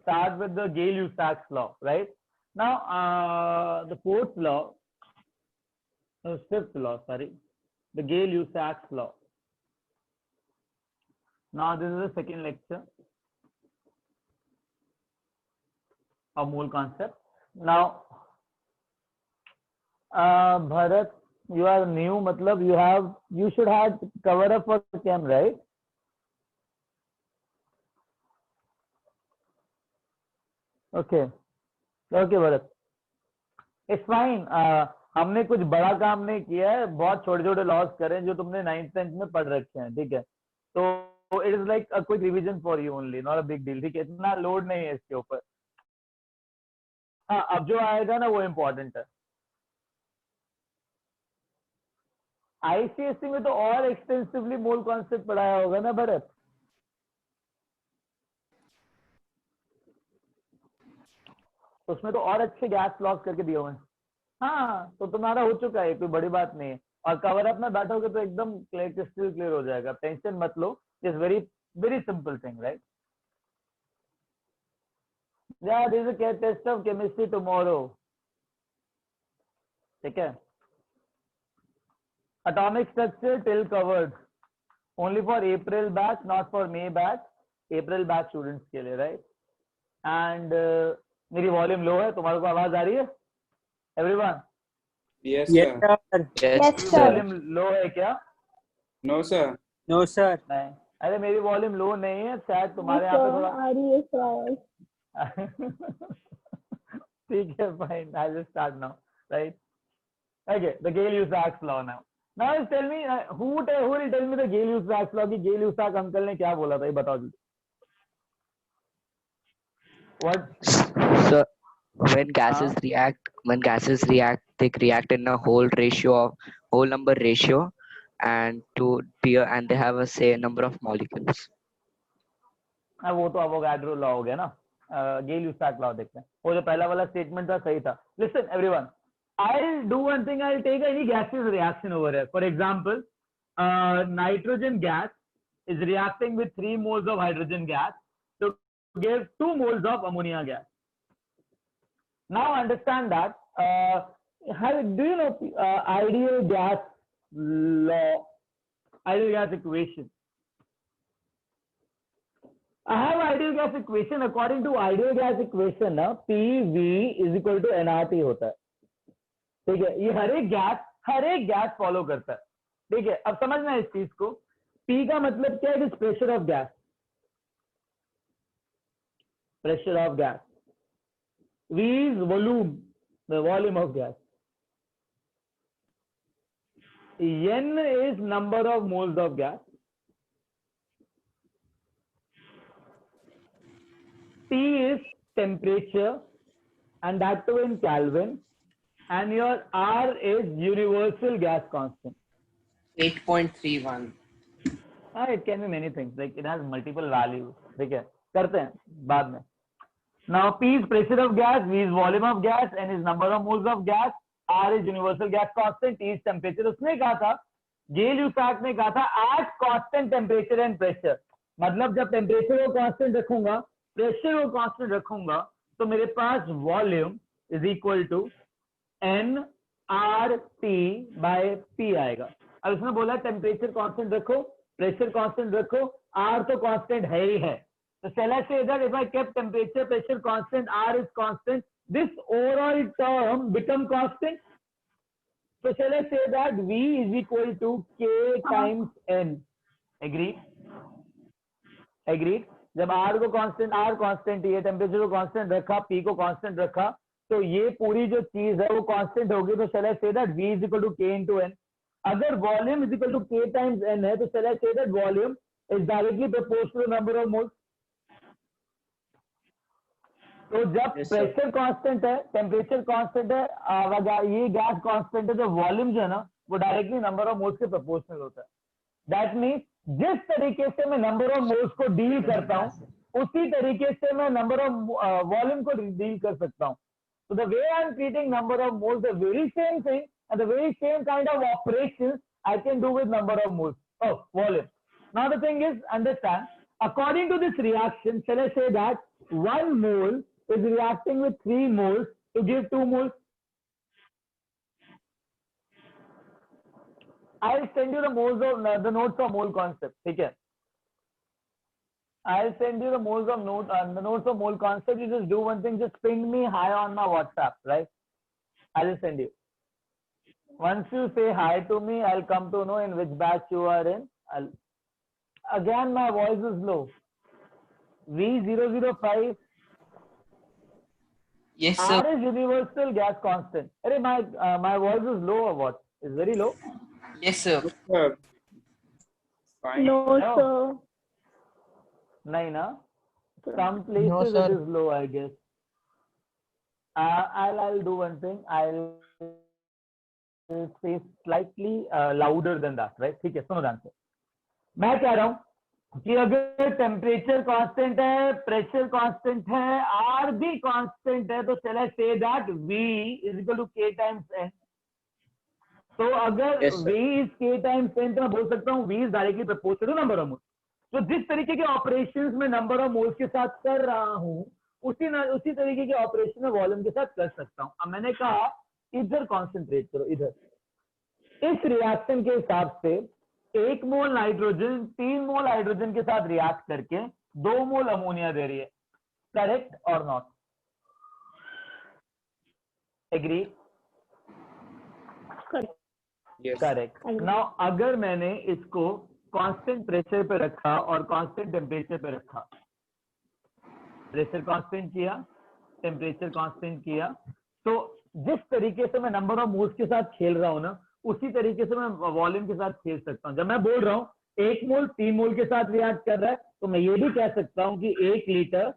start with the Gay-Lussac's law, right? Now, the fourth law, no, fifth law, sorry, the Gay-Lussac's law. Now, this is the second lecture of mole concept. Now, Bharat, you are new, matlab you should have cover up for chem, right? Okay, Bharat, it's fine. हमने कुछ बड़ा काम नहीं किया है, बहुत छोटे छोटे लॉस करें जो तुमने 9th 10th में पढ़ रखे हैं, ठीक है? तो it is like a quick revision for you only, not a big deal, ठीक है? इतना लोड नहीं है इसके ऊपर. हाँ, अब जो आएगा ना वो इम्पोर्टेंट है. आईसीएससी में तो और एक्सटेंसिवली मोल कॉन्सेप्ट पढ़ाया होगा ना भरत? उसमें तो और अच्छे गैस लॉस करके दिए हुए हैं. हाँ, तो तुम्हारा हो चुका है, कोई बड़ी बात नहीं है. और कवर अप में बैठोगे तो एकदम क्रिस्टल क्लियर हो जाएगा, टेंशन मत लो. It's very very simple thing, right? Yeah, there is a test of chemistry tomorrow. ठीक है? Atomic structure till covered. Only for April batch, not for May batch. April batch students के लिए, right? And मेरी volume low है, तुम्हारे को आवाज आ रही है? Everyone? Yes, sir. Yes, sir. Volume low है क्या? No, sir. No, sir. नहीं, अरे मेरी वॉल्यूम लो नहीं है, शायद तुम्हारे यहाँ पे थोड़ा आ रही है सर. ठीक है, fine. I'll just start now, right? Okay, the Gay-Lussac's law now. Now just tell me, who will tell me the Gay-Lussac's law की Gay-Lussac अंकल ने क्या बोला था, ये बताओ जी. What? So when gases react, they react in a whole number ratio, and they have a say number of molecules. वो तो Avogadro law हो गया ना. Gay-Lussac लॉ देखते हैं. वो जो पहला वाला स्टेटमेंट था सही था. Listen everyone, I'll do one thing. I'll take any gaseous reaction over here. For example, nitrogen gas is reacting with 3 moles of hydrogen gas to give 2 moles of ammonia gas. Now understand that. Do you know ideal gas law, ideal gas equation? I have ideal gas equation. According to ideal gas equation ना, PV is equal to nRT होता है. ठीक है? ये हर एक gas follow करता है. ठीक है? अब समझना इस चीज को. P का मतलब क्या है? It is pressure of gas. Pressure of gas. V is volume, the volume of gas. N is number of moles of gas. T is temperature, and that too in Kelvin. And your R is universal gas constant. 8.31. It can be many things. Like it has multiple values. ठीक है? करते हैं बाद में. Now P is pressure of gas, V is volume of gas, N is number of moles of gas, R is universal gas constant, T is temperature. उसने कहा था, Gay-Lussac ने कहा था at constant temperature and pressure. मतलब जब temperature को constant रखूंगा, प्रेशर को कांस्टेंट रखूंगा, तो मेरे पास volume is equal to N R T by P आएगा. अब इसने बोला टेम्परेचर कांस्टेंट रखो, प्रेशर कांस्टेंट रखो, आर तो कांस्टेंट है ही है. So shall I say that if I kept temperature, pressure constant, R is constant, this overall term become constant? So shall I say that V is equal to K times N? Agreed? Agreed? जब R को constant, R constant ही है, temperature को constant रखा, P को constant रखा, तो ये पूरी जो चीज है वो constant होगी. तो shall I say that V is equal to K into N? अगर volume is equal to K times N है, तो shall I say that volume is directly proportional to number of moles? तो जब pressure constant है, temperature constant है, ये gas constant है, तो वॉल्यूम जो है ना वो डायरेक्टली नंबर ऑफ मोल्स के प्रोपोर्शनल होता है. दैट मीन्स जिस तरीके से मैं नंबर ऑफ मोल्स को डील करता हूँ, उसी तरीके से मैं नंबर ऑफ वॉल्यूम को डील कर सकता हूँ. So the way I am treating number of moles, the very same thing and the very same kind of operations I can do with number of moles. Oh, volume. Now the thing is, understand, according to this reaction, shall I say that 1 mole is reacting with 3 moles to give 2 moles. I'll send you the moles of the notes of mole concept. ठीक है? I'll send you the moles of the notes of mole concept. You just do one thing, just ping me hi on my WhatsApp, right? I'll just send you. Once you say hi to me, I'll come to know in which batch you are in. Again, my voice is low. V005. Yes, sir. R is universal gas constant. Arey, my voice is low or what? It's very low. Yes, sir. Sir. Fine. No, No. sir. Nahin, na? Some places No, sir. it is low, I guess. I'll do one thing. I'll say slightly louder than that, right? ठीक है, सुनो ध्यान से. मैं कह रहा हूं कि अगर टेम्परेचर कांस्टेंट है, प्रेशर कांस्टेंट है, आर भी कांस्टेंट है, तो चले से that V is equal to K times N. तो अगर Yes, sir. V is K times N, तो मैं बोल सकता हूँ V is directly proportional to number of moles. तो जिस तरीके के ऑपरेशंस में नंबर ऑफ मोल्स के साथ कर रहा हूँ, उसी तरीके के ऑपरेशन में वॉल्यूम के साथ कर सकता हूँ. अब मैंने कहा इधर कॉन्सेंट्रेट करो, इधर. इस रिएक्शन के हिसाब से 1 मोल नाइट्रोजन 3 मोल हाइड्रोजन के साथ रिएक्ट करके 2 मोल अमोनिया दे रही है. करेक्ट और not? Agree? Correct. Yes. Correct. Agree. Now अगर मैंने इसको कांस्टेंट प्रेशर पे रखा और कांस्टेंट टेम्परेचर पे रखा, प्रेशर कांस्टेंट किया, टेम्परेचर कांस्टेंट किया, तो जिस तरीके से मैं नंबर ऑफ मोल्स के साथ खेल रहा हूं ना, उसी तरीके से मैं वॉल्यूम के साथ खेल सकता हूं. जब मैं बोल रहा हूं 1 मोल 3 मोल के साथ रिएक्ट कर रहा है, तो मैं ये भी कह सकता हूं कि 1 लीटर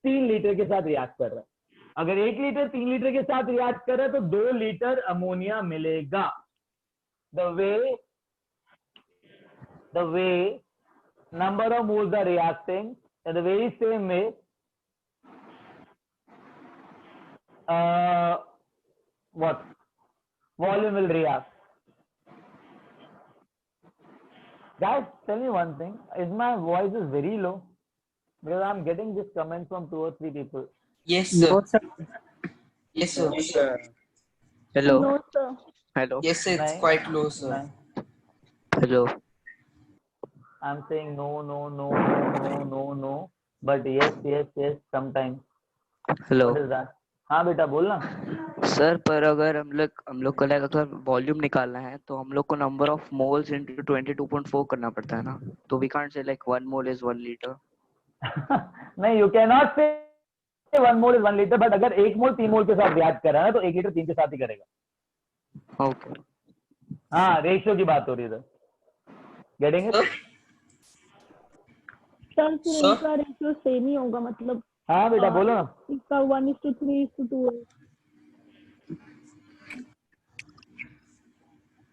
3 लीटर के साथ रिएक्ट कर रहा है. अगर 1 लीटर 3 लीटर के साथ रिएक्ट कर रहा है, तो 2 लीटर अमोनिया मिलेगा. The way number of moles are reacting in the very same way, what volume will react. Guys, tell me one thing, is my voice is very low? Because I'm getting this comment from 2 or 3 people. Yes, sir. No, sir. Yes, sir. Yes, sir. Hello. No, sir. Hello. Yes, sir. It's Nine. quite low, sir. Nine. Hello. I'm saying no, no, no, no, no, no, no, but yes, yes, yes, sometimes. Hello. What is that? हाँ बेटा बोलना. Sir, पर अगर हम लोग को अगर volume निकालना है, तो हम लोग को नंबर ऑफ मोल्स इनटू 22.4 करना पड़ता है ना. तो we can't say like 1 mole is 1 litre. नहीं, you cannot say 1 mole is 1 litre, but अगर 1 मोल 3 मोल के साथ रिएक्ट कर रहा है, तो 1 लीटर 3 के साथ ही करेगा. ओके. हाँ, रेशियो की बात हो रही है इधर. Getting it? सर फिर Sir? इनका रेशियो सेम ही होगा, मतलब हाँ बेटा बोलो ना. इसका 1:3:2 है.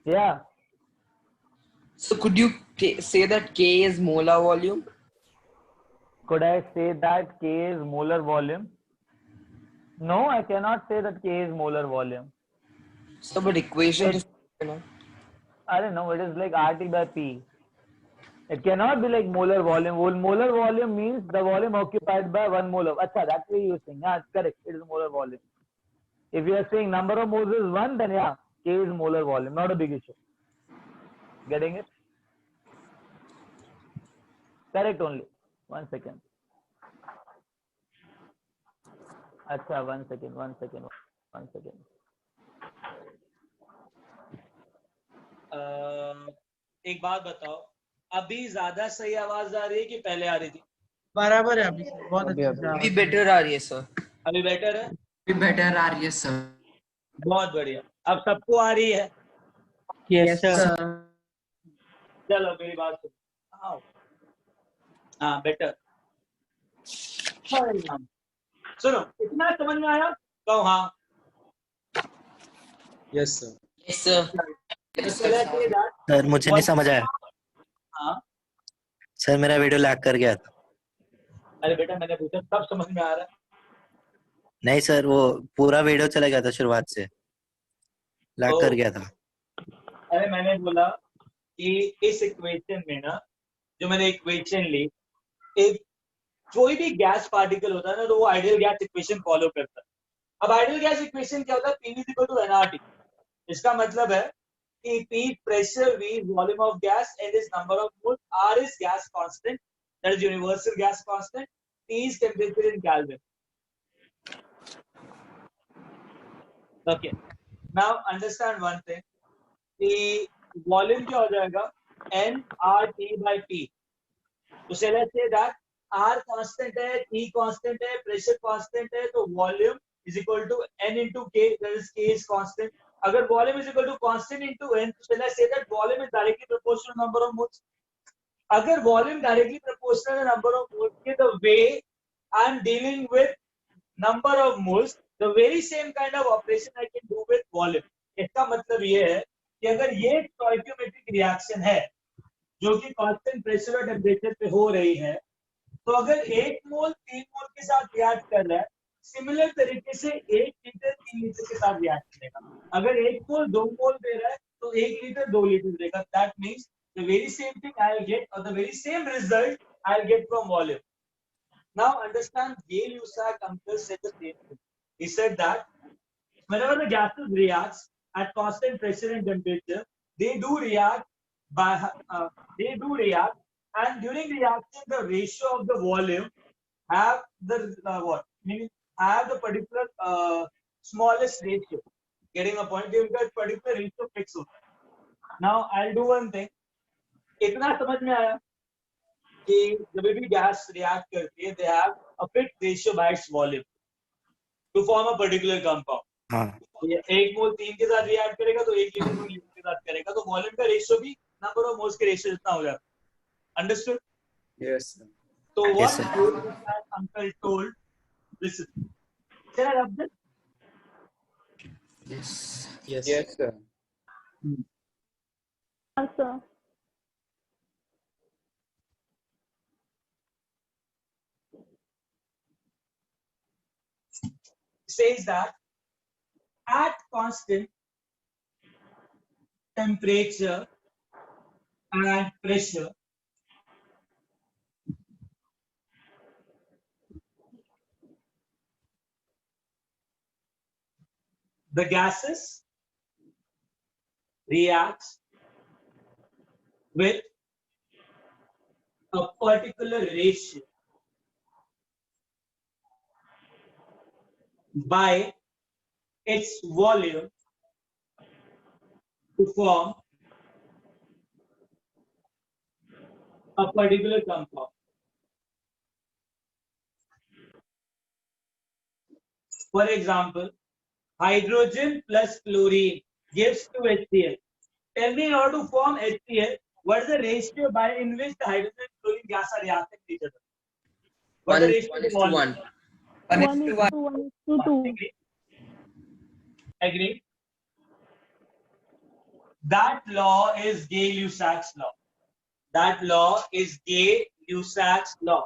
Yeah. So could you say that K is molar volume? Could I say that K is molar volume? No, I cannot say that K is molar volume. So, but equation is, you know. I don't know. It is like RT by P. It cannot be like molar volume. Molar volume means the volume occupied by 1 mole of. Acha, that's what you are saying. Yeah, correct. It is molar volume. If you are saying number of moles is 1, then yeah, K is molar volume. Not a big issue. Getting it? Correct only. 1 second. Acha, 1 second. 1 second. 1 second. एक बात बताओ, अभी ज्यादा सही आवाज आ रही है कि पहले आ रही थी? बराबर है अभी सर, बहुत अच्छे से अभी आवाज बेटर आ रही है सर. अभी बेटर है? भी बेटर आ रही है सर. बहुत बढ़िया. अब सबको आ रही है? Yes, sir. चलो मेरी बात सुनो. आओ. हाँ बेटर. सुनो, इतना समझ में आया? कहो हाँ. Yes, sir. Yes, sir. Sir मुझे नहीं समझ आया. हाँ. सर मेरा वीडियो लैग कर गया था. अरे बेटा मैंने पूछा सब समझ में आ रहा है? नहीं सर, वो पूरा वीडियो चला गया था शुरुआत से, लैग कर गया था. अरे मैंने बोला कि इस इक्वेशन में ना, जो मैंने इक्वेशन ली, if कोई भी गैस पार्टिकल होता है ना तो वो आइडियल गैस इक्वेशन फॉलो करता है। अब आइडियल गैस इक्वेशन क्या होता है? P is equal to nRT। इसका मतलब है कि P pressure, V is volume of gas, N is number of moles, R is gas constant, that is universal gas constant, T is temperature in Kelvin। Okay, now understand one thing, कि volume क्या हो जाएगा? nRT by P। तो so let's say that R constant है, T constant है, pressure constant है, तो volume is equal to N into K, that is K is constant। अगर volume is equal to constant into N, so let's say that volume is directly proportional to number of moles। अगर volume directly proportional to number of moles के the way I am dealing with number of moles, the very same kind of operation I can do with volume। इसका मतलब ये है कि अगर ये stoichiometric reaction है जो कि कांस्टेंट प्रेशर और टेम्परेचर पे हो रही है, तो अगर 1 मोल 3 मोल के साथ रिएक्ट कर रहा है, सिमिलर तरीके से 1 लीटर 3 लीटर के साथ रिएक्ट करेगा। अगर 1 मोल 2 मोल दे रहा है तो 1 लीटर 2 लीटर देगा। That means the very same thing I will get or the very same result I will get from volume. Now understand, Gay-Lussac uncle said the same thing। He said that whenever the gases reacts at constant pressure and temperature, they do react and during reaction the ratio of the volume have the have the particular smallest ratio। Getting a point? They that particular ratio fixed होता है। Now I'll do one thing। इतना समझ में आया कि जब भी gas react करती है, they have a fixed ratio by its volume to form a particular compound। हाँ 1 मोल 3 के साथ रिएक्ट करेगा तो 1 लीटर 2 लीटर के साथ करेगा, तो वॉल्यूम का रेशियो भी नंबर ऑफ मोल्स के रेशियो जितना हो जाता है। Understood? Yes, sir. So Yes, what sir. uncle told, listen, can I rub this? yes yes Yes, sir. हाँ sir. Says that at constant temperature and pressure, the gases react with a particular ratio by its volume to form a particular compound। For example, hydrogen plus chlorine gives to HCl। Tell me, in order to form HCl, what is the ratio by in which the hydrogen and chlorine gas are reacting with each other? What is the ratio to volume? 1:2. Agree? That law is Gay-Lussac's law। That law is Gay-Lussac's law।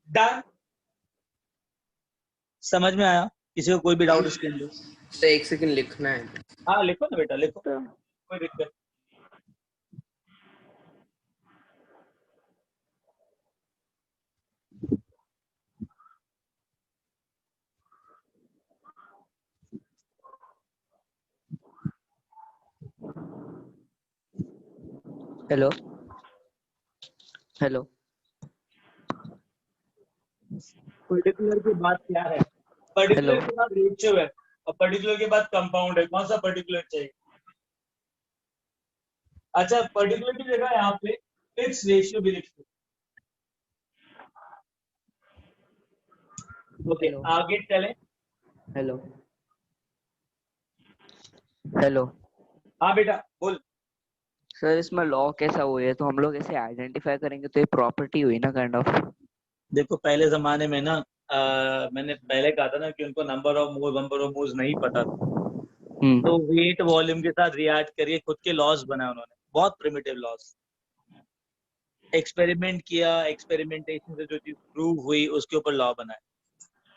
Done? समझ में आया? किसी को कोई भी doubt इसके अंदर? तो 1 सेकंड लिखना है। हाँ लिखो ना बेटा, लिखो, सर कोई दिक्कत। Hello. Hello. पर्टिकुलर के बाद क्या है? पर्टिकुलर के बाद रेशियो है और पर्टिकुलर के बाद कंपाउंड है। कौन सा पर्टिकुलर चाहिए? अच्छा, पर्टिकुलर की जगह यहाँ पे फिक्स रेशियो भी लिख दो। ओके, आगे चलें। Hello. Hello. हाँ बेटा बोल। सर इसमें लॉ कैसा हुई है, तो हम लोग ऐसे आइडेंटिफाई करेंगे तो ये प्रॉपर्टी हुई ना काइंड ऑफ। देखो पहले जमाने में ना मैंने पहले कहा था ना कि उनको नंबर ऑफ मोल्स नहीं पता था, तो वेट वॉल्यूम के साथ रिएक्ट करके खुद के लॉस बनाए उन्होंने, बहुत प्रिमिटिव लॉस। एक्सपेरिमेंट किया, एक्सपेरिमेंटेशन से जो चीज प्रूव हुई उसके ऊपर लॉ बनाए।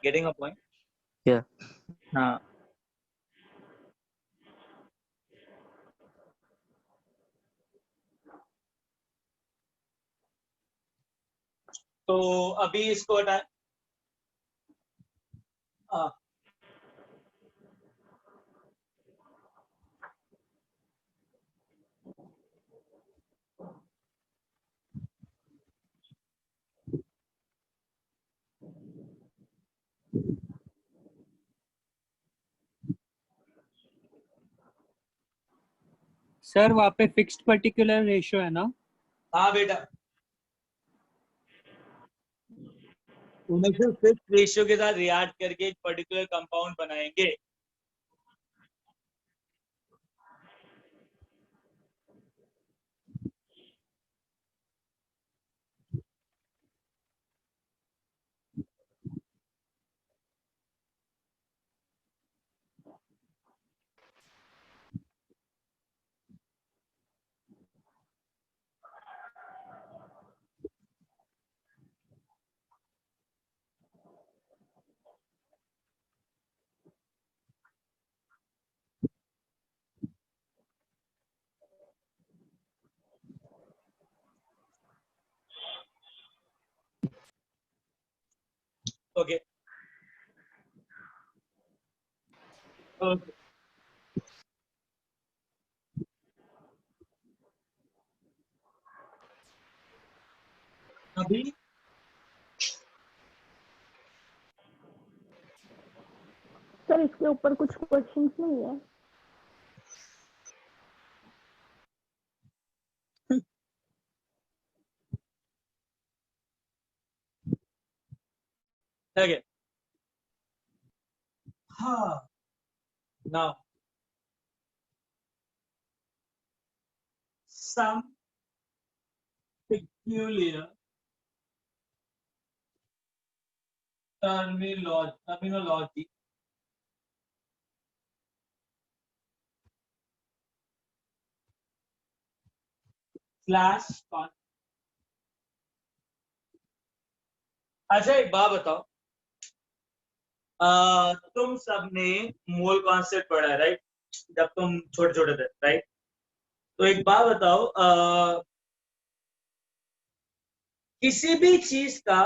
Getting a point? Yeah. हाँ तो अभी इसको हटाएं। हाँ, सर वहाँ पे फिक्स्ड पर्टिकुलर रेशियो है ना? हाँ बेटा, उन्हें सिर्फ फिक्स रेशियो के साथ रिएक्ट करके एक पर्टिकुलर कंपाउंड बनाएंगे। ओके ओके, अभी सर इसके ऊपर कुछ क्वेश्चंस नहीं है? ओके, हाँ, now some peculiar terminology slash अच्छा एक बात बताओ, तुम सबने मोल कॉन्सेप्ट पढ़ा है राइट, जब तुम छोटे छोटे थे राइट? तो एक बात बताओ, किसी भी चीज का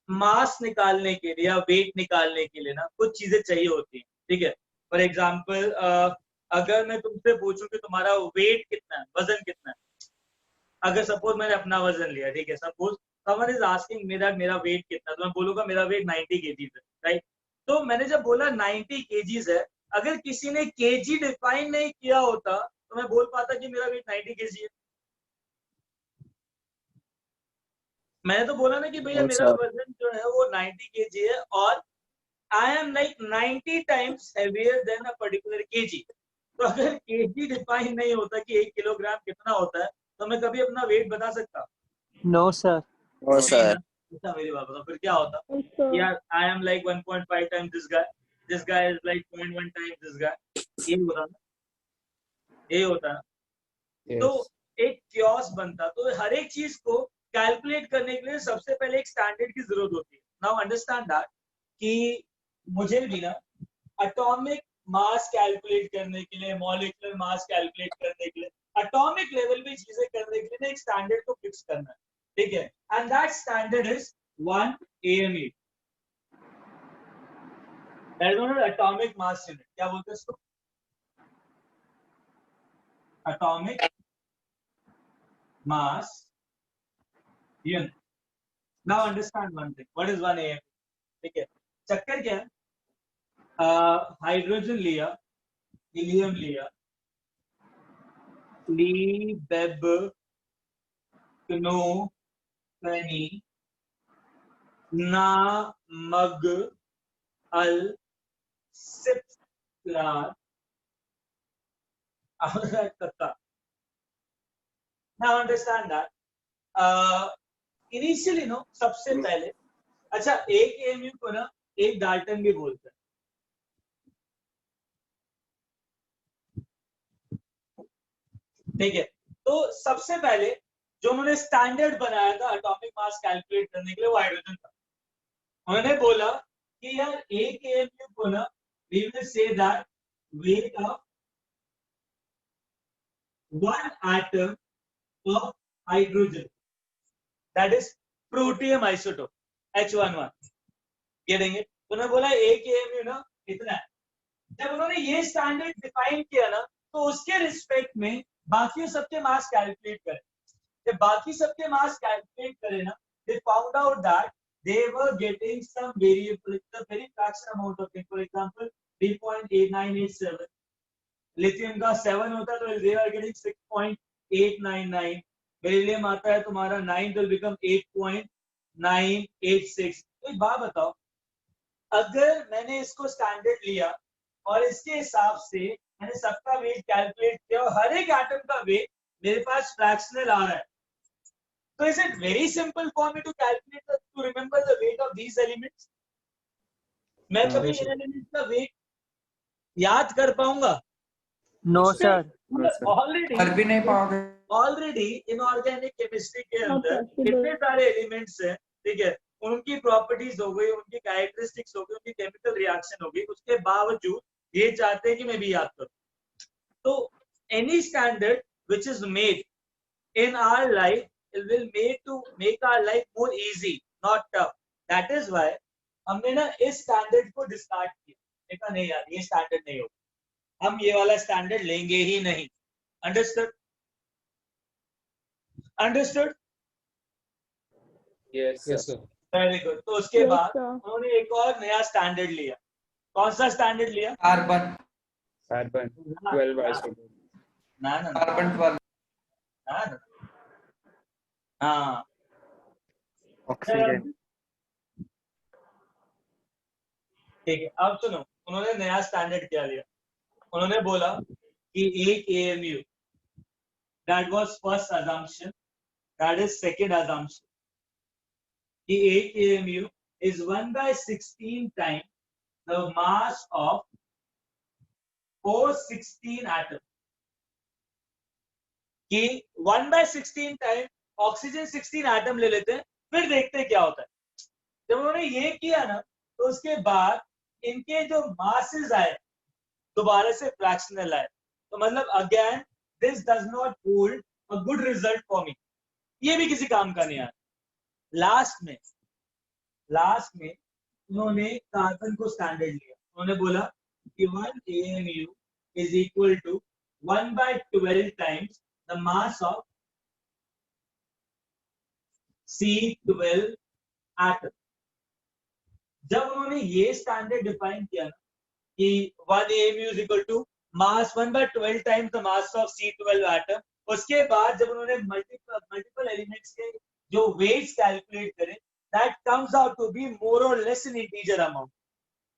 मास निकालने के लिए या वेट निकालने के लिए ना कुछ चीजें चाहिए होती हैं, ठीक है? फॉर एग्जाम्पल अगर मैं तुमसे पूछूं कि तुम्हारा वेट कितना है, वजन कितना है, अगर सपोज मैंने अपना वजन लिया, ठीक है, सपोज समवन इज आस्किंग मेरा वेट कितना, तो मैं बोलूंगा मेरा वेट 90 केजीज है राइट? तो मैंने जब बोला 90 केजीज है, अगर किसी ने केजी डिफाइन नहीं किया होता तो मैं बोल पाता कि मेरा वेट 90 केजी है। मैंने तो बोला ना कि भैया मेरा वजन जो है वो 90 केजी है और I am like 90 times heavier than a particular KG. तो अगर केजी डिफाइन नहीं होता कि 1 किलोग्राम कितना होता है तो मैं कभी अपना वेट बता सकता? No sir. No sir. अच्छा मेरी बात बताओ, फिर क्या होता सर यार? I am like 1.5 times this guy is like 0.1 times this guy, ये होता ना, ये होता ना। तो एक क्योस बनता। तो हर एक चीज को कैलकुलेट करने के लिए सबसे पहले एक स्टैंडर्ड की जरूरत होती है। नाउ अंडरस्टैंड दैट कि मुझे भी ना एटॉमिक मास कैलकुलेट करने के लिए, मॉलिक्यूलर मास कैलकुलेट करने के लिए, एटॉमिक लेवल पे चीजें करने के लिए ना एक स्टैंडर्ड को फिक्स करना है, ठीक है? And that standard is 1 AME, that is atomic mass unit. क्या बोलते हैं इसको? Atomic mass unit. Now understand one thing, what is 1 AME? ठीक है, चक्कर क्या है? हाइड्रोजन लिया, हीलियम लिया, ली बेब क्नो फनी ना मग अल सिप्लार तत्ता। Now understand that इनिशियली नो सबसे पहले, अच्छा एक AMU को ना एक डाल्टन भी बोलते हैं, ठीक है? तो सबसे पहले जो उन्होंने स्टैंडर्ड बनाया था एटॉमिक मास कैलकुलेट करने के लिए वो हाइड्रोजन था। उन्होंने बोला कि यार एक AMU को ना we will say that weight of one atom of hydrogen, that is protium isotope H11 ये देंगे। तो उन्होंने बोला एक AMU ना इतना है। जब उन्होंने ये स्टैंडर्ड डिफाइन किया ना तो उसके रिस्पेक्ट में बाकी सबके मास कैलकुलेट करें। जब बाकी सबके मास कैलकुलेट करें ना, they found out that they were getting some variable, the very fraction amount of thing. For example, 3.8987. Lithium का 7 होता है तो they are getting 6.899. बेरिलियम आता है तुम्हारा 9 तो become 8.986. तो एक बात बताओ, अगर मैंने इसको स्टैंडर्ड लिया और इसके हिसाब से मैंने सबका वेट कैलकुलेट किया और हर एक एटम का वेट मेरे पास फ्रैक्शनल आ रहा है, तो is it very simple for me to calculate to remember the weight of these elements? मैं कभी इन एलिमेंट्स का वेट याद कर पाऊंगा? No sir. कर भी नहीं पाओगे। ऑलरेडी इनऑर्गेनिक केमिस्ट्री के अंदर कितने सारे एलिमेंट्स हैं, ठीक है, उनकी प्रॉपर्टीज हो गई, उनकी कैरेक्टरिस्टिक्स हो गई, उनकी केमिकल रिएक्शन हो गई, उसके बावजूद ये चाहते हैं कि मैं भी याद करूं। तो any standard which is made in our life will make our life more easy, not tough. That is why हमने ना इस स्टैंडर्ड को डिस्कार्ड किया। देखा नहीं यार ये स्टैंडर्ड नहीं होगा, हम ये वाला स्टैंडर्ड लेंगे ही नहीं। Understood? Understood? Yes, sir. Very good. तो उसके Yes, बाद sir. उन्होंने एक और नया स्टैंडर्ड लिया। कौन सा स्टैंडर्ड लिया? कार्बन। Carbon 12 isotope. ना ना ना कार्बन 12। ना ना हाँ ऑक्सीजन। ठीक है। अब सुनो, उन्होंने नया स्टैंडर्ड क्या लिया। उन्होंने बोला कि एक AMU, that was first assumption, that is second assumption, कि एक AMU is 1/16 times the mass of 416 atoms, कि 1/16 टाइम ऑक्सीजन 16 एटम ले लेते हैं, फिर देखते हैं क्या होता है। जब उन्होंने ये किया ना तो उसके बाद इनके जो मासेस आए दोबारा से फ्रैक्शनल आए, तो मतलब again this does not hold a good result for me, ये भी किसी काम का नहीं आया। लास्ट में उन्होंने कार्बन को स्टैंडर्ड लिया। उन्होंने बोला कि 1 AMU is equal to 1/12 times the mass of C12 atom। जब उन्होंने ये स्टैंडर्ड डिफाइन किया ना कि 1 AMU is equal to mass 1/12 times the mass of C12 atom, उसके बाद जब उन्होंने मल्टीपल एलिमेंट्स के जो वेट्स कैलकुलेट करे, that comes out to be more or less an integer amount।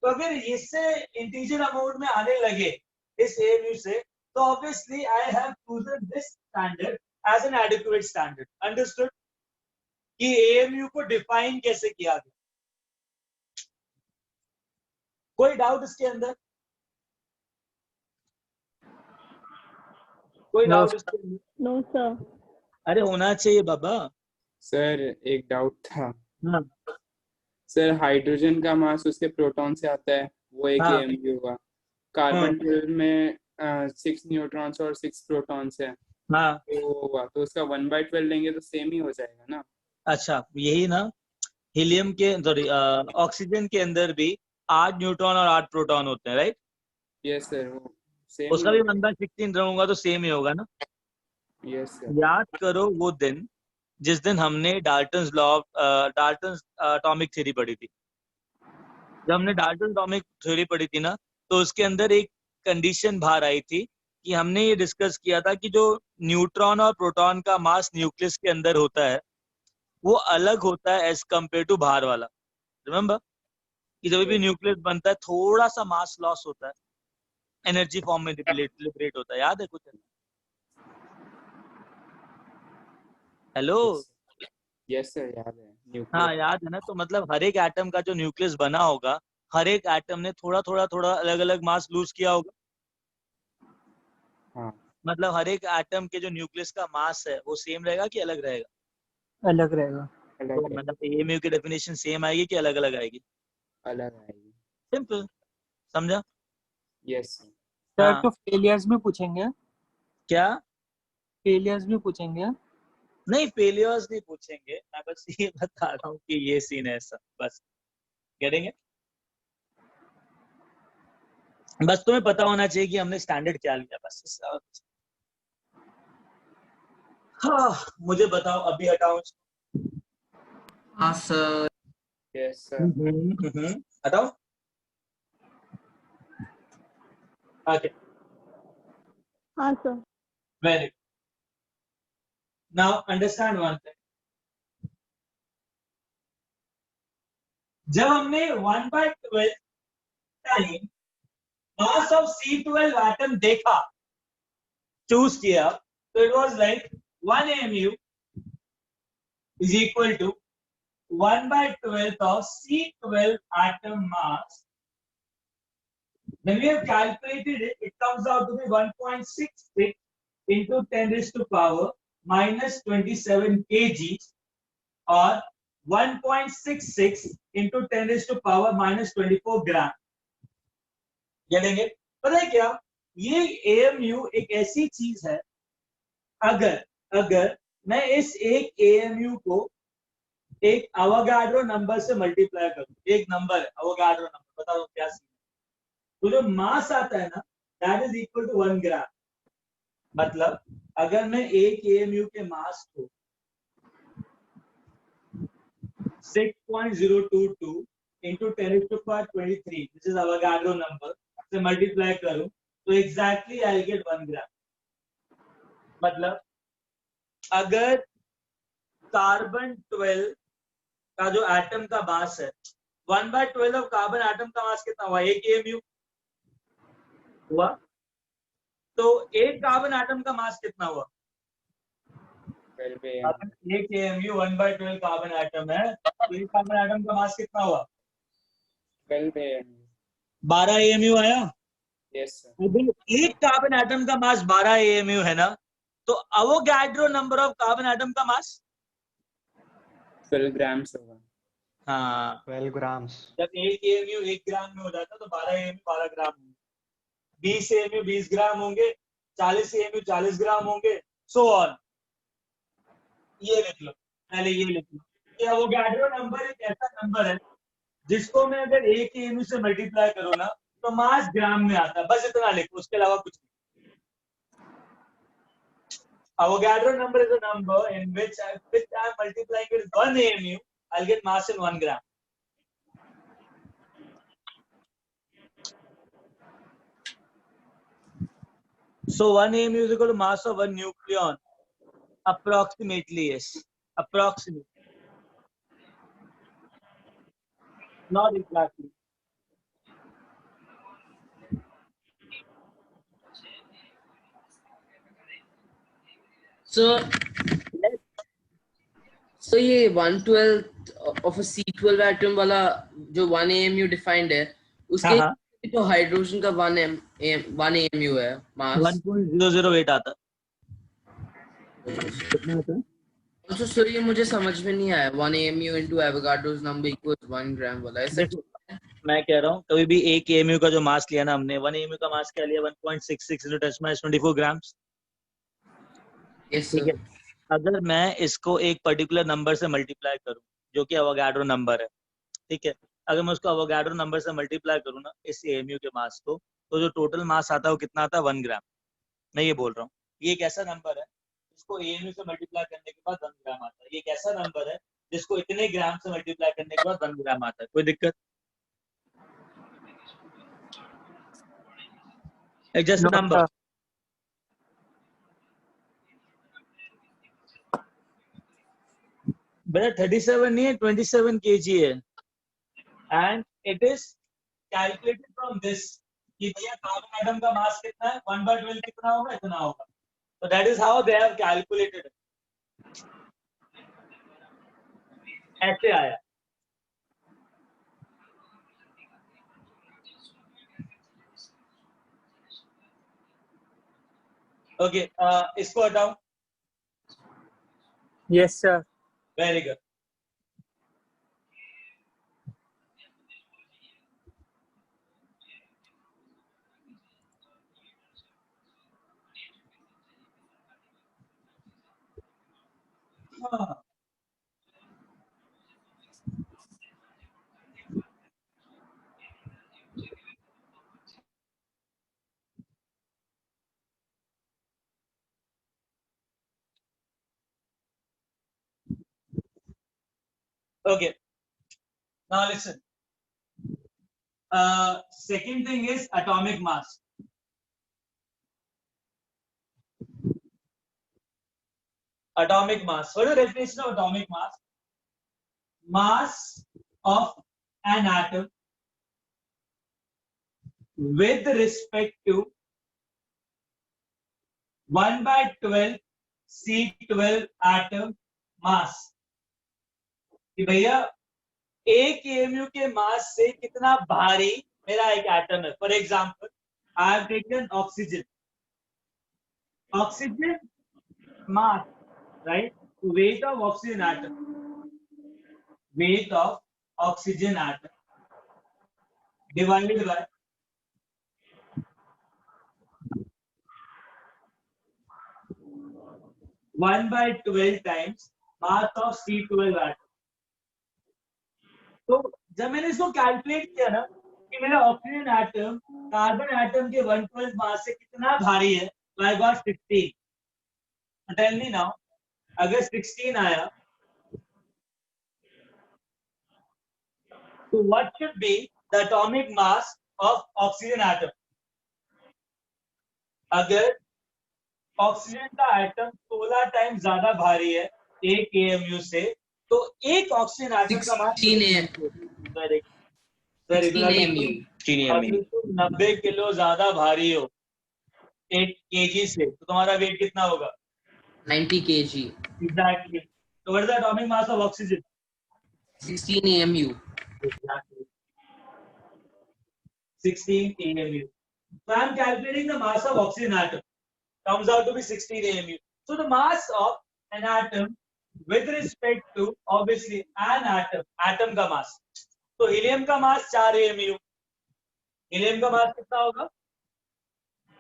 तो अगर इससे इंटीजर अमाउंट में आने लगे इस AMU से, तो obviously I have chosen this standard as an adequate standard. Understood कि AMU को डिफाइन कैसे किया गया? कोई डाउट इसके अंदर? कोई No, डाउट इसके अंदर? No sir. अरे होना चाहिए बाबा। सर एक डाउट था हाँ सर, हाइड्रोजन का मास उसके प्रोटॉन से आता है, वो एक हाँ। AMU हुआ। कार्बन 12 में 6 न्यूट्रॉन्स और 6 प्रोटॉन्स है, हाँ तो हुआ तो उसका 1/12 लेंगे तो सेम ही हो जाएगा ना? अच्छा, यही ना हीलियम के सॉरी ऑक्सीजन के अंदर भी 8 न्यूट्रॉन और 8 प्रोटॉन होते हैं, राइट? यस सर, वो सेम उसका भी 1/16 रहूंगा तो सेम ही होगा ना। Yes sir. याद करो वो दिन जिस दिन हमने डाल्टन्स एटॉमिक थ्योरी पढ़ी थी। जब हमने डाल्टन एटॉमिक थ्योरी पढ़ी थी ना, तो उसके अंदर एक कंडीशन बाहर आई थी कि हमने ये डिस्कस किया था कि जो न्यूट्रॉन और प्रोटॉन का मास न्यूक्लियस के अंदर होता है वो अलग होता है एज कम्पेयर टू बाहर वाला। रिमेम्बर कि जब भी न्यूक्लियस बनता है थोड़ा सा मास लॉस होता है, एनर्जी फॉर्म में लिबरेट होता है। याद है कुछ? हेलो? यस सर, याद है। हाँ याद है ना। तो मतलब हर एक एटम का जो न्यूक्लियस बना होगा, हर एक एटम ने थोड़ा अलग अलग मास लूज किया होगा। हाँ। मतलब हर एक एटम के जो न्यूक्लियस का मास है वो सेम रहेगा कि अलग रहेगा? अलग रहेगा। तो मतलब AMU की डेफिनेशन सेम आएगी कि अलग अलग आएगी? अलग आएगी। सिंपल, समझा? यस सर तो फेलियर्स भी पूछेंगे? क्या फेलियर्स भी पूछेंगे? नहीं फेलियर्स नहीं पूछेंगे, मैं बस ये बता रहा हूँ कि ये सीन है ऐसा, बस करेंगे। बस तुम्हें पता होना चाहिए कि हमने स्टैंडर्ड क्या लिया, बस इससे और कुछ नहीं। हाँ मुझे बताओ, अभी हटाओ इसको। हाँ सर। Yes sir. हटाओ। ओके हाँ sir. Very good. Now understand one thing, जब हमने 1/12 time mass of C12 atom देखा, चूज किया, तो it was like 1 AMU is equal to 1/12 of C12 atom mass. When we have calculated it, it comes out to be 1.66 into 10 raised to power minus 27 kg, or 1.66 into 10 raised to power minus 24 ग्राम। जानेंगे पता है क्या, ये AMU एक ऐसी चीज है, अगर मैं इस एक AMU को एक अवोगाड्रो नंबर से मल्टीप्लाई करूं, एक नंबर है अवोगाड्रो नंबर, बता दो क्या सीन है, तो जो मास आता है ना, दैट इज इक्वल टू 1 ग्राम। मतलब अगर मैं एक AMU के मास को 6.022 into 10 raised to power 23, which is Avogadro number, से मल्टीप्लाई करूं तो एग्जैक्टली आई गेट 1 ग्राम। मतलब अगर कार्बन 12 का जो एटम का मास है, 1/12 ऑफ कार्बन एटम का मास कितना हुआ, एक AMU हुआ, तो एक कार्बन एटम का मास कितना हुआ, 12 AMU। एक AMU 1/12 कार्बन एटम है, तो एक कार्बन एटम का मास कितना हुआ, 12 AMU। 12 AMU आया। Yes sir. अगर एक कार्बन एटम का मास 12 AMU है ना, तो Avogadro number of carbon atom का मास 12 ग्राम्स होगा। हाँ 12 grams. जब एक AMU 1 ग्राम में हो जाता तो 12 AMU 12 ग्राम होंगे, 20 AMU 20 ग्राम होंगे, 40 AMU 40 ग्राम होंगे, सो ऑन। ये लिख लो, पहले ये लिख लो कि अवोगाड्रो नंबर एक ऐसा नंबर है जिसको मैं अगर एक AMU से मल्टीप्लाई करूँ ना, तो मास ग्राम में आता है, बस इतना लिखो, उसके अलावा कुछ नहीं। Avogadro number is a number in which I am multiplying with 1 AMU, I'll get mass in 1 gram. So 1 AMU is equal to mass of 1 nucleon. Approximately, yes. Approximately. Not exactly. So ये 1/12 of a C12 atom वाला जो 1 AMU defined है, उसके तो hydrogen का 1 AMU है मास 1.008 आता। also sir ये मुझे समझ में नहीं आया 1 AMU into Avogadro's number equals 1 gram वाला ऐसा। मैं कह रहा हूँ कभी भी एक AMU का जो मास लिया ना हमने, 1 AMU का मास क्या लिया, 1.66 into 10⁻24 ग्राम्स। ठीक है, अगर मैं इसको एक पर्टिकुलर नंबर से मल्टीप्लाई करूं जो कि अवोगाड्रो नंबर है, ठीक है, अगर मैं उसको अवोगाड्रो नंबर से मल्टीप्लाई करूं ना इस AMU के मास को, तो जो टोटल मास आता है वो कितना आता है, 1 ग्राम। मैं ये बोल रहा हूँ, ये एक ऐसा नंबर है जिसको AMU से मल्टीप्लाई करने के बाद 1 ग्राम आता है, ये एक ऐसा नंबर है जिसको इतने ग्राम से मल्टीप्लाई करने के बाद 1 ग्राम आता है। कोई दिक्कत? Just number. बेटा 37 नहीं है, 27 kg है, and it is calculated from this कि भैया कार्बन एटम का मास कितना है, 1/12 कितना होगा, इतना होगा, तो that is how they have calculated. ऐसे आया। ओके इसको हटाओ। Yes sir. Very good. हाँ, okay, now listen. Second thing is atomic mass. Atomic mass. What is the definition of atomic mass? Mass of an atom with respect to 1/12 C12 atom mass. कि भैया एक MU के मास से कितना भारी मेरा एक एटम है. For example, I have taken oxygen. Oxygen mass, right? Weight of oxygen atom. Weight of oxygen atom divided by 1/12 times mass of C12 atom. तो जब मैंने इसको कैलकुलेट किया ना कि मेरा ऑक्सीजन एटम कार्बन एटम के 1/12 मास से कितना भारी है, तो I got 16. Tell me now, अगर 16 आया तो what should be the atomic mass of oxygen atom? अगर ऑक्सीजन का एटम 16 टाइम ज्यादा भारी है एक AMU से, तो एक ऑक्सीजन एटम का मास 90 किलो ज्यादा भारी हो 8 kg से, तो तुम्हारा वेट कितना होगा? 90 kg. Exactly. So what is the atomic mass of oxygen? 16 AMU. Exactly. 16 AMU. So I am calculating the mass of oxygen atom. Comes out to be 16 AMU. So the mass of an atom with respect to obviously an atom, atom का mass. तो helium का मास 4 AMU. Helium का मास कितना होगा?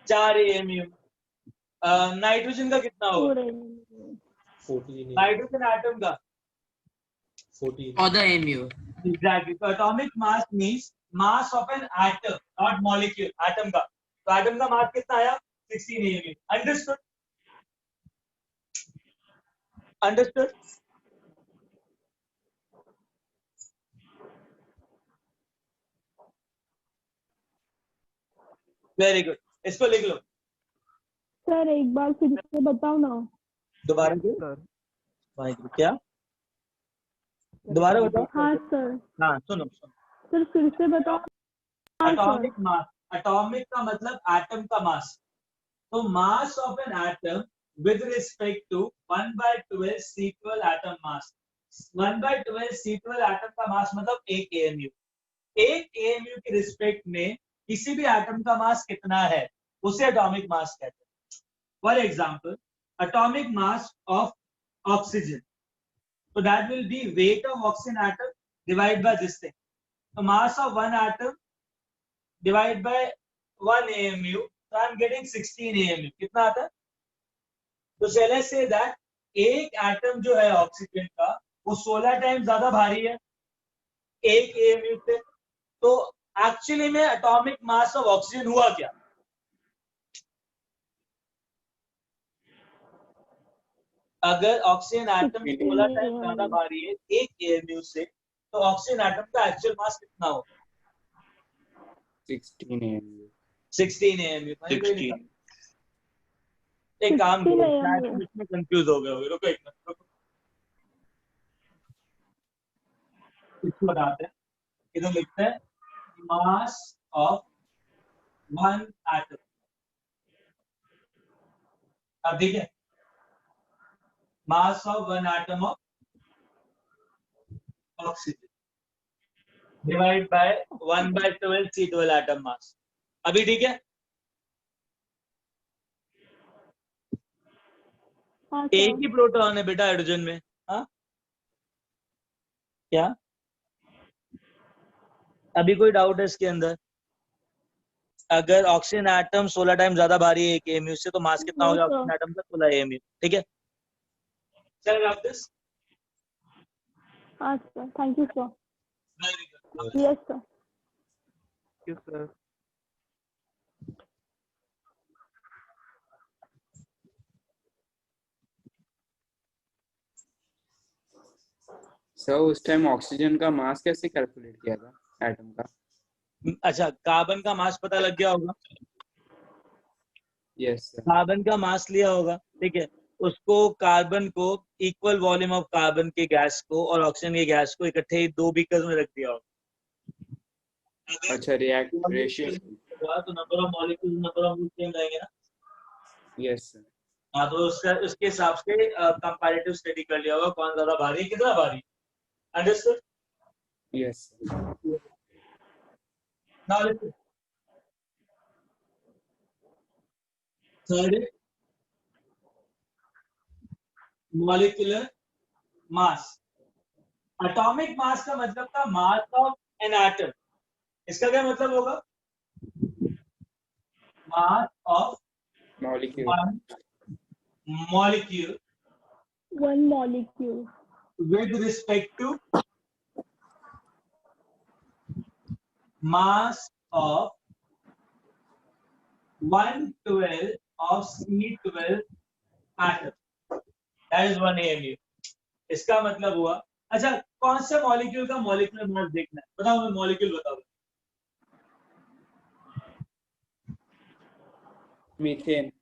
4 AMU. Nitrogen का कितना होगा? 14 nitrogen atom का 14 AMU. Exactly. So atomic mass means mass of an atom, not molecule. Atom का. तो atom का mass कितना आया? 16 AMU. Understood? Understood? Very good. इसको लिख लो. सर एक बार फिर से बताओ ना. दोबारा क्यों? क्या? दोबारा बताओ. हाँ सर. हाँ सुनो. सर फिर से बताओ. हाँ सर. Atomic mass. Atomic का मतलब atom का mass. तो mass of an atom with respect to 1/12 C12 atom mass. 1/12 C12 atom का mass मतलब 1 AMU. 1 AMU के रिस्पेक्ट में किसी भी एटम का मास कितना है उसे एटॉमिक मास कहते हैं. For example, atomic mass of oxygen, so that will be weight of oxygen atom divided by this thing. So mass of one atom divided by 1 AMU, so I am getting 16 AMU. कितना आता है? तो let's say that एक atom जो है oxygen का वो 16 time ज्यादा भारी है एक AMU से. तो एक्चुअली में एटॉमिक मास ऑफ ऑक्सीजन हुआ क्या? अगर ऑक्सीजन एटम 16 टाइम ज्यादा भारी है एक AMU से, तो ऑक्सीजन एटम का एक्चुअल मास कितना होगा? 16 AMU. 16 AMU. 16. एक काम करो, शायद तुम इसमें कंफ्यूज हो गए होगे. रुको एक मिनट, रुको. इसको बताते हैं. इधर लिखते हैं मास ऑफ वन एटम. अब देखिए, mass of one atom of oxygen divided by 1/12 C12 atom mass. अभी ठीक है? हाँ एक ही प्रोटॉन है बेटा हाइड्रोजन में. हाँ क्या? अभी कोई डाउट है इसके अंदर? अगर ऑक्सीजन एटम 16 टाइम ज्यादा भारी है एक AMU से, तो मास कितना होगा ऑक्सीजन एटम का? 16 AMU. ठीक है? Shall I wrap this? हाँ sir, thank you sir. Very good. Yes sir. Yes, sir. Sir उस टाइम ऑक्सीजन का मास कैसे कैलकुलेट किया था एटम का? अच्छा, कार्बन का मास पता लग गया होगा. Yes sir. कार्बन का मास लिया होगा, ठीक है. उसको कार्बन को इक्वल वॉल्यूम ऑफ कार्बन के गैस को और ऑक्सीजन के गैस को इकट्ठे ही 2 बीकर्स में रख दिया होगा. अच्छा, रिएक्ट रेशियो. तो number of molecules, number of moles same रहेंगे ना. Yes sir. हाँ, तो उसके हिसाब से कंपैरेटिव स्टडी कर लिया होगा, कौन ज्यादा भारी है, कितना भारी. Understood. Yes sir. Now listen. Third, molecular mass. Atomic mass का मतलब था मास ऑफ एन एटम. इसका क्या मतलब होगा? Mass of molecule. One molecule One molecule. with respect to mass of 1/12 of C12 atom. That is 1 AMU. इसका मतलब हुआ. अच्छा, कौन से मॉलिक्यूल का मॉलिक्यूलर मास देखना है? बताओ, मैं मॉलिक्यूल बताओ. मीथेन.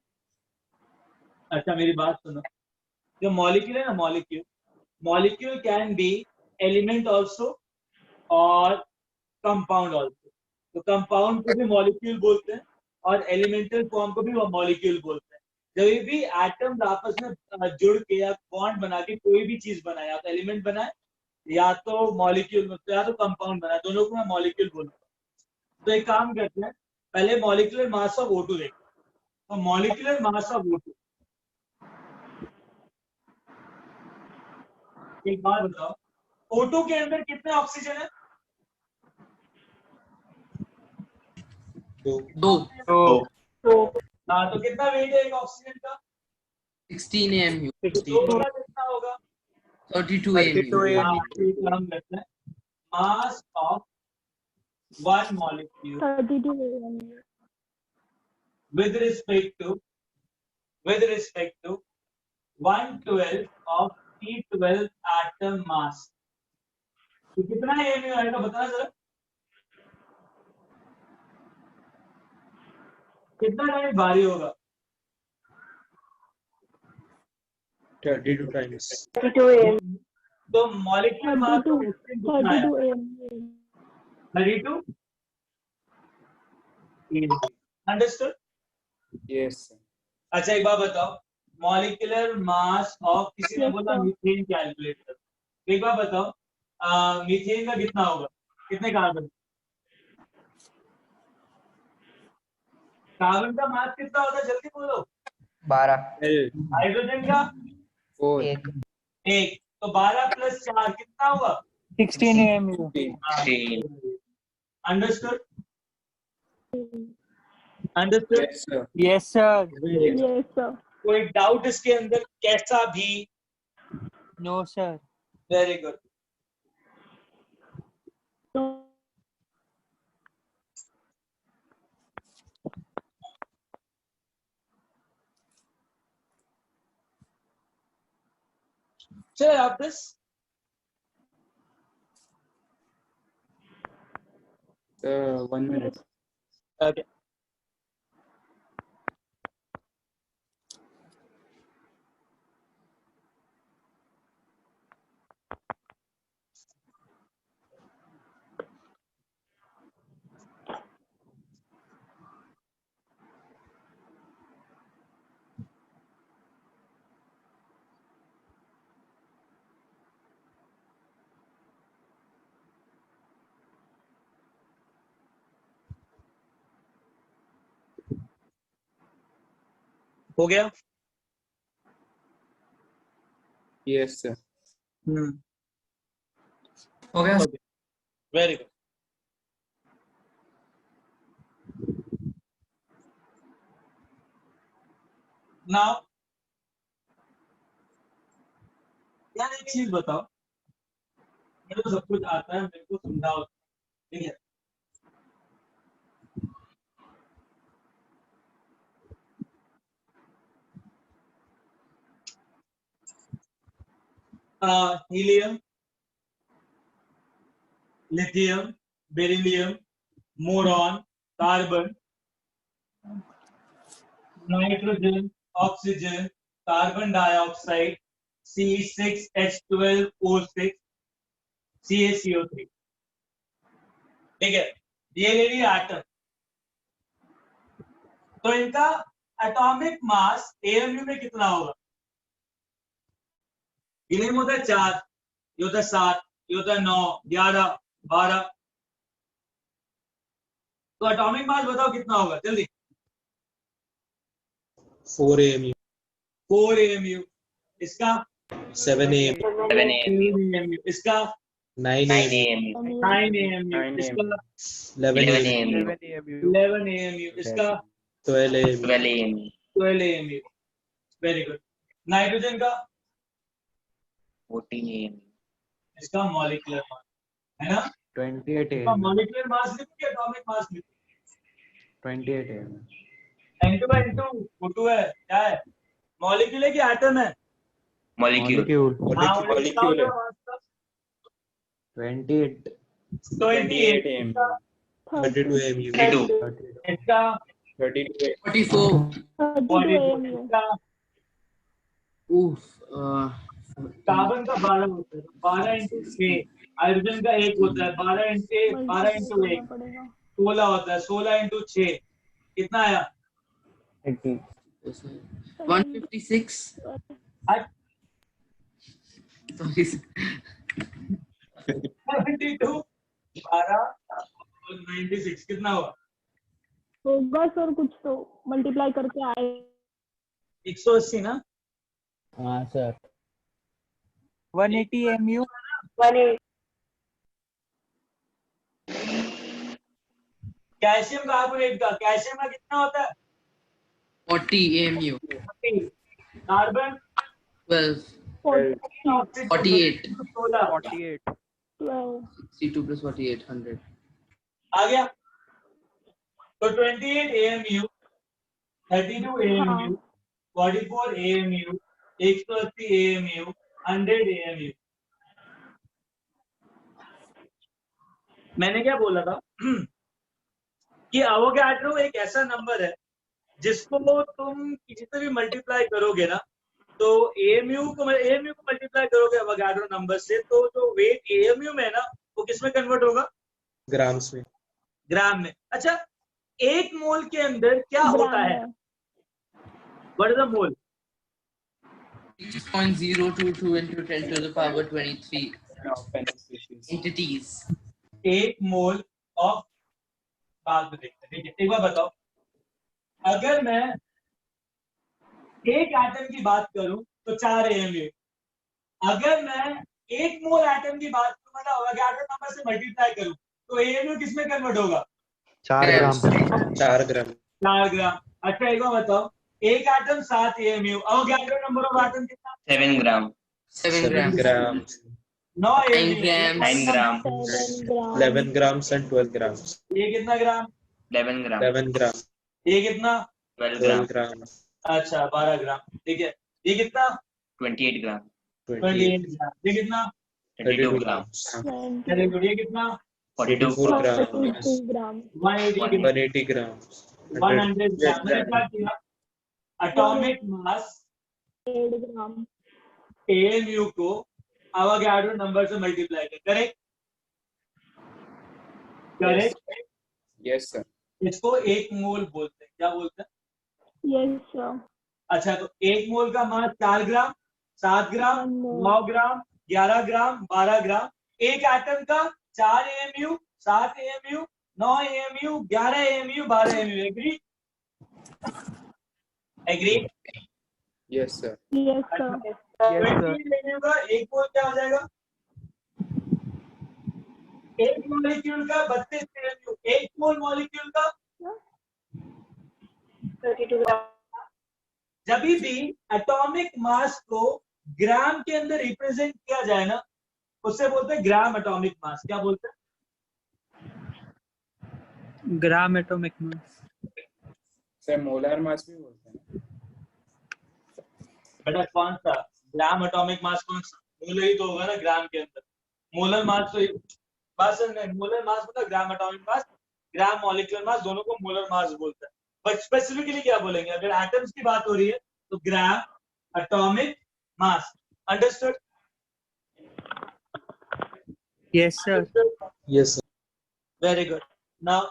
अच्छा, मेरी बात सुनो. जो मॉलिक्यूल है ना, molecule can be element also और कंपाउंड ऑल्सो. तो कंपाउंड को भी मॉलिक्यूल बोलते हैं और एलिमेंटल फॉर्म को भी मॉलिक्यूल बोलते हैं. जब भी एटम्स आपस में जुड़ के या बॉन्ड बना के कोई भी चीज बनाए, या तो एलिमेंट बनाए या तो मॉलिक्यूल या तो कंपाउंड बनाए, दोनों को मैं मॉलिक्यूल बोलूंगा. तो एक काम करते हैं, पहले मॉलिक्यूलर मास ऑफ O2 देखते हैं. तो मॉलिक्यूलर मास ऑफ O2, एक बात बताओ, O2 के अंदर कितने ऑक्सीजन है? 2. हाँ, तो कितना वेट है एक ऑक्सीजन का? 16 AMU. तो 2 का कितना होगा? 32 AMU. हाँ, एक काम करते हैं, mass of one molecule 32 AMU. with respect to 1/12 of C12 atom mass. तो कितना AMU आएगा, बताना जरा. कितना टाइम भारी होगा? 32 times. 32 AMU. तो मॉलिक्यूलर मास ऑफ ऑक्सीजन कितना है? 32 AMU. 32. अंडरस्टूड. Yes sir. अच्छा, एक बात बताओ, मॉलिक्यूलर मास ऑफ, किसी ने Yes, बोला sir. मीथेन कैलकुलेट कर. एक बात बताओ, मीथेन का कितना होगा, कितने कार्बन? कार्बन का मास कितना होता है, जल्दी बोलो. 12 हाइड्रोजन का 4. 1. तो 12 + 4 कितना हुआ? 16 AMU. Understood. Understood. Yes sir. Yes sir. Yes sir. कोई डाउट इसके अंदर, कैसा भी? No sir. Very good. No. चलो आप दिस. 1 minute. Okay. हो गया. Yes sir. हो गया. Very good. नाउ यार एक चीज बताओ, मेरे को सब कुछ आता है, मेरे को समझाओ, ठीक है? Helium, lithium, beryllium, moron, carbon, nitrogen, oxygen, carbon dioxide, C6H12O6, CaCO3, ठीक है? ये ले लिया एटम। तो इनका एटॉमिक मास AMU में कितना होगा? हीलियम होता है 4, ये होता है 7, ये होता है 9, 11, 12। तो एटॉमिक मास बताओ कितना होगा जल्दी? 4 AMU, 4 AMU। इसका 7 AMU, 7 AMU। इसका 9 AMU, 9 AMU। इसका 11 AMU, 11 AMU। इसका 12 AMU, 12 AMU। Very good. Nitrogen का 14 AM. इसका मॉलिक्यूलर मास है ना? 28 इसका AM. मॉलिक्यूलर मास लिखो कि एटॉमिक मास लिखो? 28 AM. N2 O2 है, क्या है? मॉलिक्यूल है कि एटम है? Molecule. हाँ, उन्हें बताओ जरा मास का। 28. 28 AM. इसका 32 AMU, इसका 32 44. 42 इसका Oof. कार्बन का 12 होता है, 12 इंटू 6। हाइड्रोजन का 1 होता है, 12 इंटू 1 16 होता है, 16 इंटू 6 कितना आया? 156. आज Sorry. 72 12 और 96 कितना हुआ? होगा सर कुछ तो मल्टीप्लाई करके आए। 180 ना? हाँ सर. 180 MU. कैल्शियम कार्बोनेट का, कैल्शियम का कितना होता है? 40 AMU. कार्बन 12. 48 48. 48. 62 plus 48, 100. आ गया। तो 28 AMU, 32 AMU, 44 AMU, 180 AMU, 100 AMU। मैंने क्या बोला था कि एवोगाड्रो एक ऐसा नंबर है जिसको तुम किसी से भी मल्टीप्लाई करोगे ना, तो AMU को मल्टीप्लाई करोगे एवोगाड्रो नंबर से, तो जो वेट AMU में है ना, वो किस में कन्वर्ट होगा? ग्राम्स में. ग्राम में। अच्छा, एक मोल के अंदर क्या होता है? What is the mole? 6.022 into 10 to the power 23 entities. एक मोल ऑफ, बाद में देखते हैं, ठीक है? एक बार बताओ, अगर मैं एक एटम की बात करूं तो 4 AMU। अगर मैं एक मोल एटम की बात करूं, मतलब एवोगाड्रो नंबर से मल्टीप्लाई करूं, तो AMU किस में कन्वर्ट होगा? 4 ग्राम. 4 ग्राम। अच्छा, एक बार बताओ, एक atom 7 AMU, Avogadro number of atom कितना? 7 gram. 7 grams. 9 9 AMU। grams. 9 gram. 11 grams and 12 grams. ये कितना ग्राम? 11 gram. 11 gram, ये कितना? 12 12 gram. grams, अच्छा, 12 ग्राम, ठीक है। ये कितना? 28 gram. 28 ग्राम। ये कितना? 32 gram. Very good. ये कितना? 42 grams, 180 ग्राम। 180 grams, 100 ग्राम। मैंने क्या किया? एटॉमिक मास AMU को एवोगाड्रो नंबर से मल्टीप्लाई कर, करेक्ट? Yes sir. इसको एक मोल बोलते हैं, क्या बोलते हैं? Yes sir. अच्छा, तो एक मोल का मास 4 ग्राम, 7 ग्राम, 9 ग्राम, 11 ग्राम, 12 ग्राम। एक एटम का 4 AMU, 7 AMU, 9 AMU, 11 AMU, 12 AMU। Agree? Agree? Yes sir. Yes sir. 20 AMU का एक मोल क्या हो जाएगा? एक मॉलिक्यूल का 32 AMU। एक मोल मॉलिक्यूल का 32 ग्राम। जब भी एटॉमिक मास को ग्राम के अंदर रिप्रेजेंट किया जाए ना, उससे बोलते हैं ग्राम एटॉमिक मास। क्या बोलते हैं? ग्राम एटॉमिक मास। सर मोलर मास भी बोलते हैं। बेटा कौन सा ग्राम एटॉमिक मास? कौन सा? मोलर ही तो होगा ना ग्राम के अंदर। मोलर मास तो बात सुन रहे, मोलर मास मतलब ग्राम एटॉमिक मास, ग्राम मॉलिक्यूलर मास, दोनों को मोलर मास बोलते हैं। बट स्पेसिफिकली क्या बोलेंगे? अगर एटम्स की बात हो रही है तो ग्राम एटॉमिक मास। Understood? Yes sir. Yes, sir. Very good. Now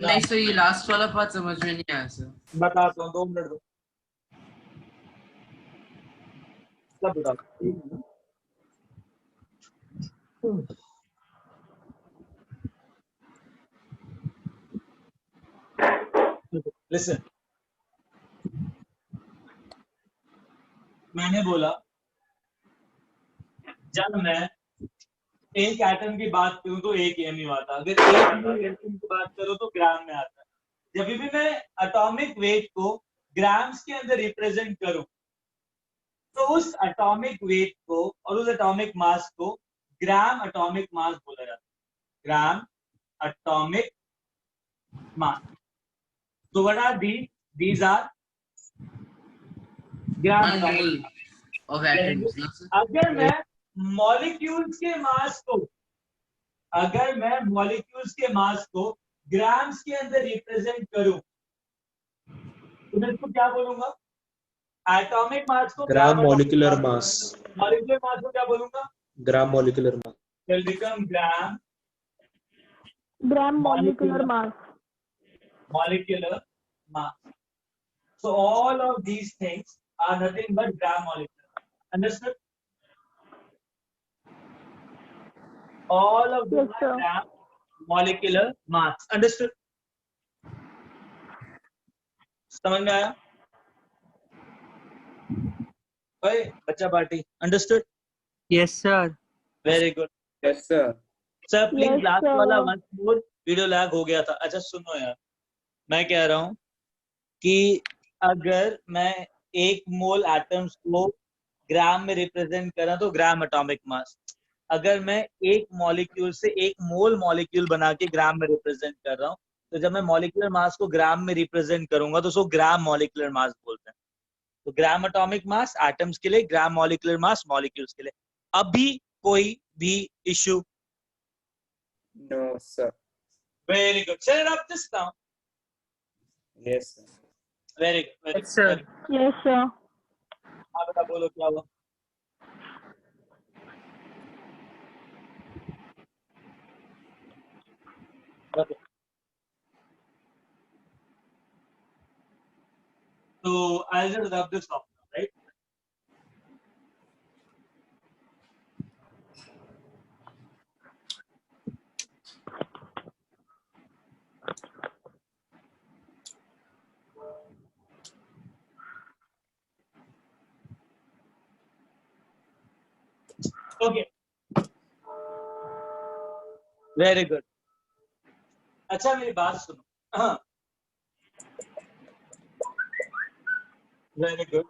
नहीं सर, ये लास्ट वाला पार्ट समझ में नहीं आया सर। बताता हूँ, 2 मिनट दो। सब बता लिसन। मैंने बोला जब मैं एक एटम की बात करूं तो 1 एमयू आता है, अगर 1 एटम की बात करो तो ग्राम में आता है। जब भी मैं एटॉमिक वेट को ग्राम्स के अंदर रिप्रेजेंट करूं तो उस एटॉमिक वेट को और उस एटॉमिक मास को ग्राम एटॉमिक मास बोला जाता है। Gram atomic mass. तो what are these are gram One mole of atoms, ना सर? अगर मैं मॉलिक्यूल्स के मास को, अगर मैं मॉलिक्यूल्स के मास को ग्राम्स के अंदर रिप्रेजेंट करूं तो मैं इसको क्या बोलूंगा? एटॉमिक मास को Gram molecular mass. Molecular mass को क्या बोलूंगा? Gram molecular mass. will become gram molecular mass. molecular mass. So all of these things are nothing but gram molecular. Understood? All of them Yes, are sir. gram molecular mass. Understood? समझ में आया? ओए बच्चा party. Understood? Yes sir. Very good. Yes sir. Sir please Yes, last sir. वाला once more, video lag हो गया था। अच्छा सुनो यार, मैं कह रहा हूँ कि अगर मैं 1 मोल एटम्स को ग्राम में रिप्रेजेंट करा तो ग्राम एटॉमिक मास। अगर मैं एक मॉलिक्यूल से 1 मोल मॉलिक्यूल बना के ग्राम में रिप्रेजेंट कर रहा हूँ तो जब मैं मॉलिक्यूलर मास को ग्राम में रिप्रेजेंट करूंगा तो उसको ग्राम मॉलिक्यूलर मास बोलते हैं। तो ग्राम एटॉमिक मास एटम्स के लिए, ग्राम मॉलिक्यूलर मास मॉलिक्यूल्स के लिए। अभी कोई भी issue? No sir. Very good. Set up this now. Yes sir. Very good, very Yes, sir. Good. Yes, sir. हाँ बेटा बोलो क्या हुआ? Okay. So I'll just rub this off, right? Okay. Very good. अच्छा मेरी बात सुनो। हाँ। Very good.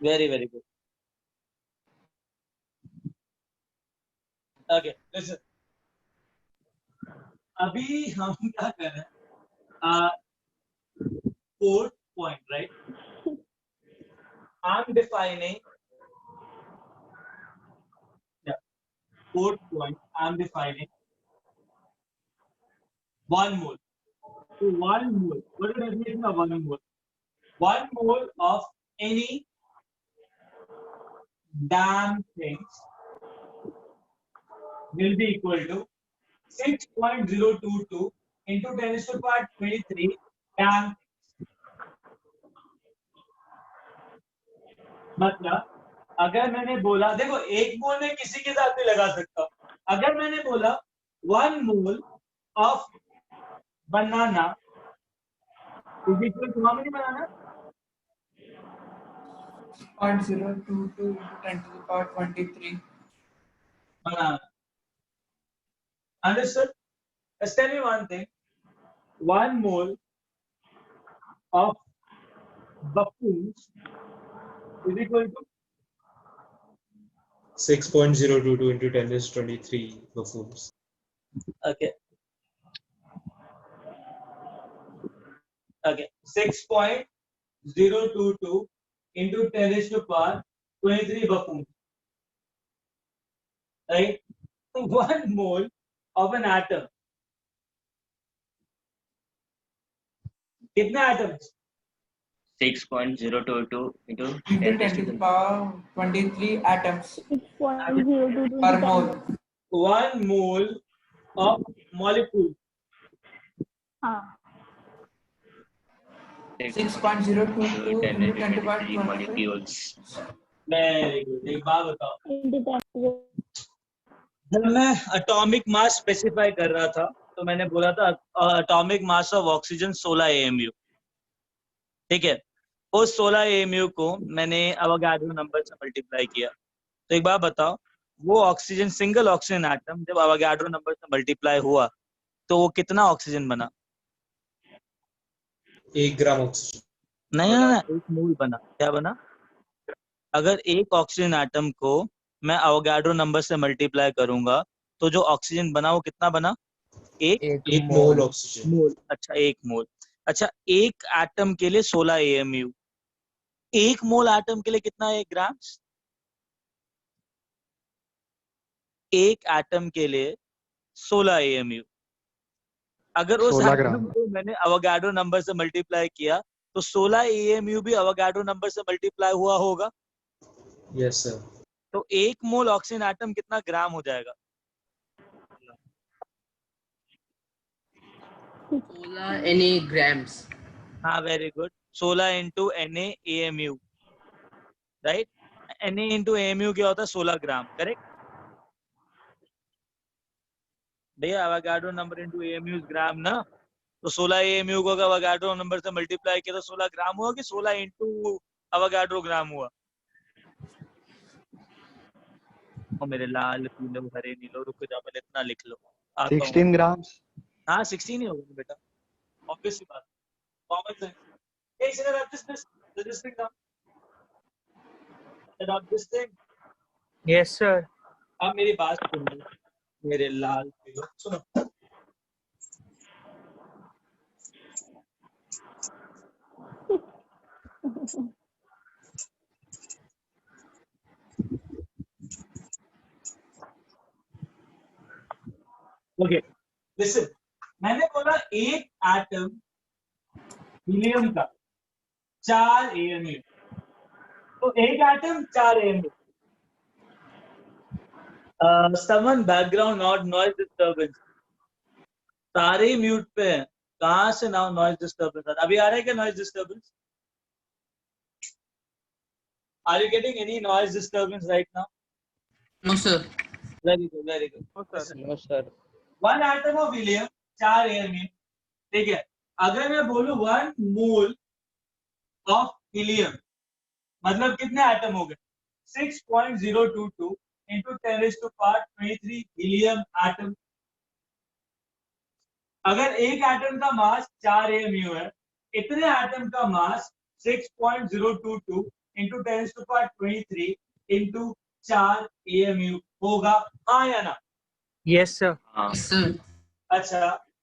Very, very good. Okay, listen. अभी हम क्या कर रहे हैं? 4th point, right? I'm defining. Yeah. 4th point. I'm defining 1 mole. So 1 mole. What is the definition of 1 mole? 1 mole of any damn things will be equal to 6.022 into 10 to the power 23 damn. मतलब अगर मैंने बोला, देखो 1 मोल में किसी के साथ भी लगा सकता हूं। अगर मैंने बोला 1 mole of banana is equal to how many banana? 0.022 into 10 to the power 23 banana. Understood? Let's tell you one thing. 1 mole of buffoons is equal to 6.022 into 10 is 23 buffoons. okay 6.022 into 10 is to power 23 buffoons, right? 1 mole of an atom, कितने atoms? 6.022 into Into 10 10 to the power 23 atoms 6.022 per mole. 1 mole of molecule. हाँ 6.022 into 10 to the power 23 molecules. Very good. एक बात बताओ, into 10 जब मैं atomic mass specify कर रहा था तो मैंने बोला था atomic mass of oxygen 16 AMU, ठीक है? उस 16 AMU को मैंने अवोगाड्रो नंबर से मल्टीप्लाई किया। तो एक बात बताओ, वो ऑक्सीजन, सिंगल ऑक्सीजन एटम जब अवोगाड्रो नंबर से मल्टीप्लाई हुआ तो वो कितना ऑक्सीजन बना? 1 ग्राम ऑक्सीजन। नहीं, 1 मोल बना। क्या बना? अगर एक ऑक्सीजन एटम को मैं अवोगाड्रो नंबर से मल्टीप्लाई करूंगा तो जो ऑक्सीजन बना वो कितना बना? एक मोल ऑक्सीजन। मोल। अच्छा, 1 मोल। अच्छा, एक एटम के लिए 16 AMU। 1 मोल एटम के लिए कितना है? 1 ग्राम। एक एटम के लिए 16 AMU। अगर उस एटम को मैंने अवोगाड्रो नंबर से मल्टीप्लाई किया तो 16 AMU भी अवोगाड्रो नंबर से मल्टीप्लाई हुआ होगा। Yes sir. तो 1 मोल ऑक्सीजन एटम कितना ग्राम हो जाएगा? 16 Na grams. हाँ, very good. 16 into Na AMU, right? Na into AMU क्या होता है? 16 ग्राम, करेक्ट? भैया Avogadro number into AMU is gram ना, तो 16 AMU को अगर अवोगाड्रो नंबर से मल्टीप्लाई किया तो 16 ग्राम हुआ कि 16 into अवोगाड्रो ग्राम हुआ? और मेरे लाल पीले हरे नीलो, रुक जा, पहले इतना लिख लो। 16 ग्राम। हाँ, 16 ही होगा बेटा, ऑब्वियसली बात, common sense. Hey, should I wrap this thing down? Should I wrap this thing? Yes, sir. अब मेरी बात सुनो, मेरे लाल पीलो, सुनो। ओके, लिसन, मैंने बोला एक एटम हीलियम का 4 AMU, तो एक atom 4 AMU। Someone background noise disturbance, सारे म्यूट पे हैं, कहाँ से ना नॉइज डिस्टर्बेंस? अभी आ रहा है क्या noise disturbance? Are you getting any noise disturbance right now? No, sir. Very good, very good. No sir. 1 atom of helium 4 AMU, ठीक है? अगर मैं बोलूं 1 मोल ऑफ हीलियम, मतलब कितने एटम हो गए? 6.022 into 10 raised to power 23 helium atom. अगर एक एटम का मास 4 AMU है, इतने एटम का मास 6.022 into 10 raised to power 23 into 4 AMU होगा, हाँ या ना? Yes, sir. Yes, sir. अच्छा,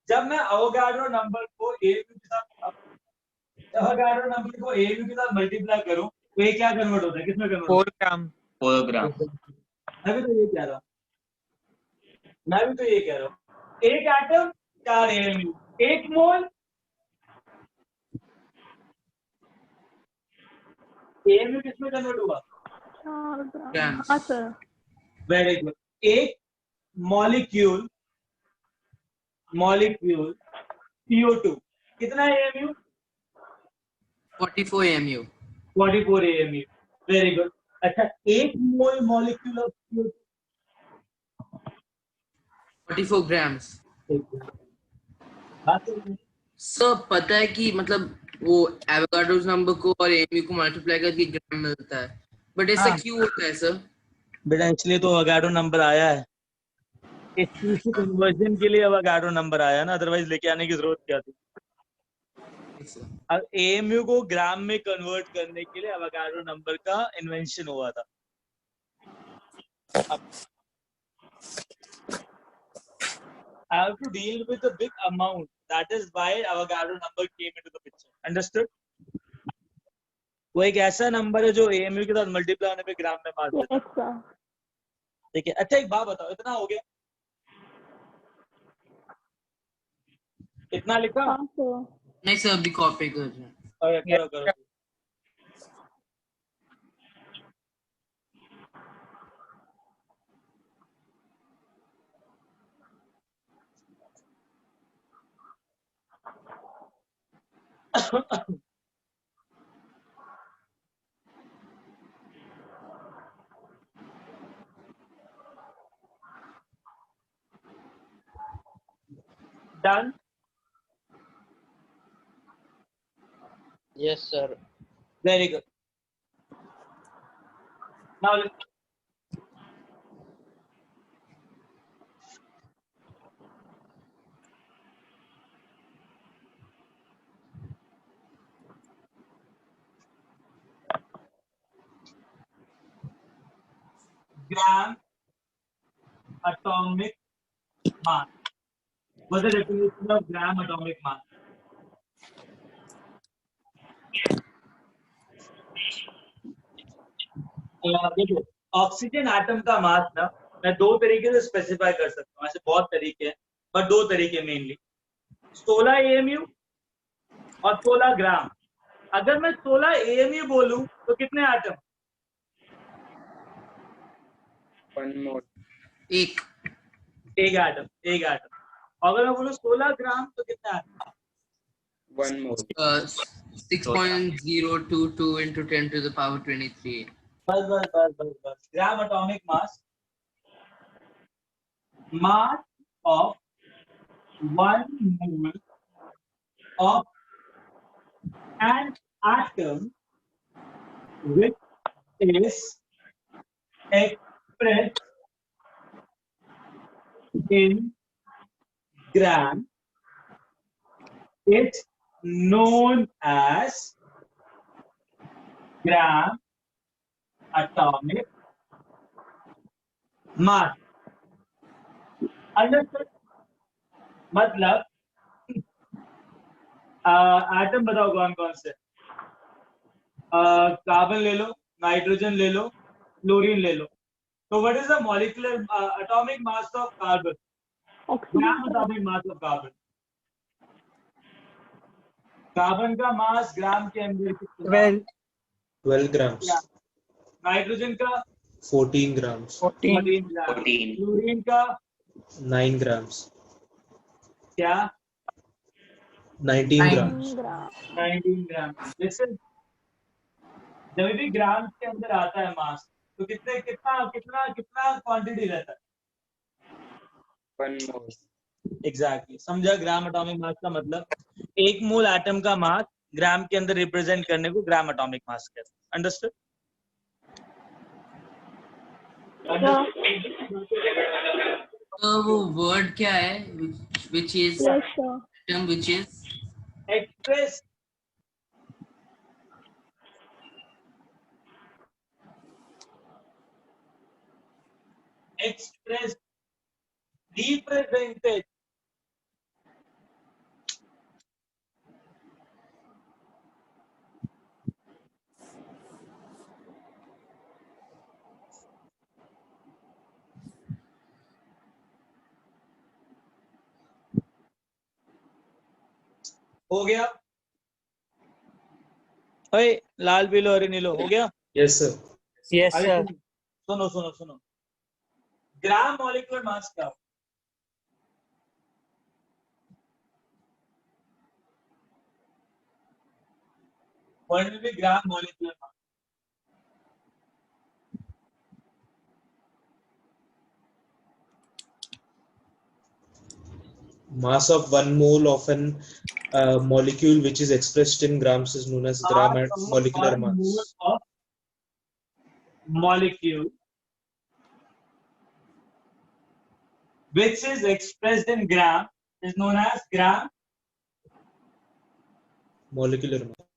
जब मैं अवोगाड्रो नंबर को AMU के साथ मल्टीप्लाई करूं तो ये क्या कन्वर्ट होता है? किसमें कन्वर्ट? 4 ग्राम। 4 ग्राम। मैं भी तो ये कह रहा हूँ, एक एटम 4 AMU, 1 मोल AMU किसमें कन्वर्ट हुआ? 4 Grams. ग्राम। हाँ सर। Very good. एक मॉलिक्यूल CO2 कितना AMU? 44 AMU. 44 AMU, very good. अच्छा, 1 मोल मॉलिक्यूल ऑफ CO2 44 grams. बात समझ में? सर पता है कि मतलब वो एवोगाड्रो नंबर को और AMU को मल्टीप्लाई करके ग्राम मिलता है, बट ऐसा हाँ। क्यों होता है सर? बेटा इसलिए तो अवोगाड्रो नंबर आया है, इस चीज की कन्वर्जन के लिए अवोगाड्रो नंबर आया ना, अदरवाइज लेके आने की जरूरत क्या थी? sir. अब AMU को ग्राम में कन्वर्ट करने के लिए एवोगाड्रो नंबर का इन्वेंशन हुआ था. I have to deal with a big amount. That is why Avogadro number came into the picture. Understood? वो एक ऐसा नंबर है जो AMU के साथ मल्टीप्लाई होने पे ग्राम में मार देता है. Yes, sir. ठीक है. अच्छा एक बात बताओ, इतना हो गया? इतना लिखा? हाँ, sir. नहीं सर, अभी कॉपी कर रहे हैं. करो करो. Done? Yes, sir. Very good. Now look. Gram atomic mass. What's the definition of gram atomic mass? देखो, ऑक्सीजन एटम का मास ना मैं दो तरीके से स्पेसिफाई कर सकता हूँ. ऐसे बहुत तरीके हैं, पर दो तरीके मेनली. 16 AMU और 16 ग्राम. अगर मैं 16 AMU बोलूं तो कितने एटम? One more. एक एटम. अगर मैं बोलूं 16 ग्राम तो कितने atom? One more. 6.022 into 10 to the power 23. बस. ग्राम atomic mass of 1 mole of an atom which is expressed in gram is known as gram atomic mass. Understood? मतलब एटम बताओ कौन कौन से? कार्बन ले लो, नाइट्रोजन ले लो, क्लोरीन ले लो. तो what is the molecular atomic mass of carbon? Gram atomic mass of carbon. Carbon का मास ग्राम के अंदर कितना? 12 grams. नाइट्रोजन का 14 grams. 14 ग्राम. क्लोरीन का 9 grams. क्या? 19 grams. 19 ग्राम. Listen, जब भी ग्राम के अंदर आता है मास तो कितना क्वांटिटी रहता है? One more. एग्जैक्टली. समझा ग्राम एटॉमिक मास का मतलब? एक मोल एटम का मास ग्राम के अंदर रिप्रेजेंट करने को ग्राम एटॉमिक मास कहते हैं. अंडरस्टूड? वो वर्ड क्या है? Which is Yes, sir. term which is express represented हो गया. ओए लाल पीलो हरे नीलो हो गया. Yes, sir. Yes, अरे sir. सुनो. ग्राम मॉलिक्यूलर मास क्या? What will be gram molecular mass? Mass of 1 mole of an molecule which is expressed in grams is known as gram molecular One mass. mole of molecule which is expressed in gram is known as gram molecular mass.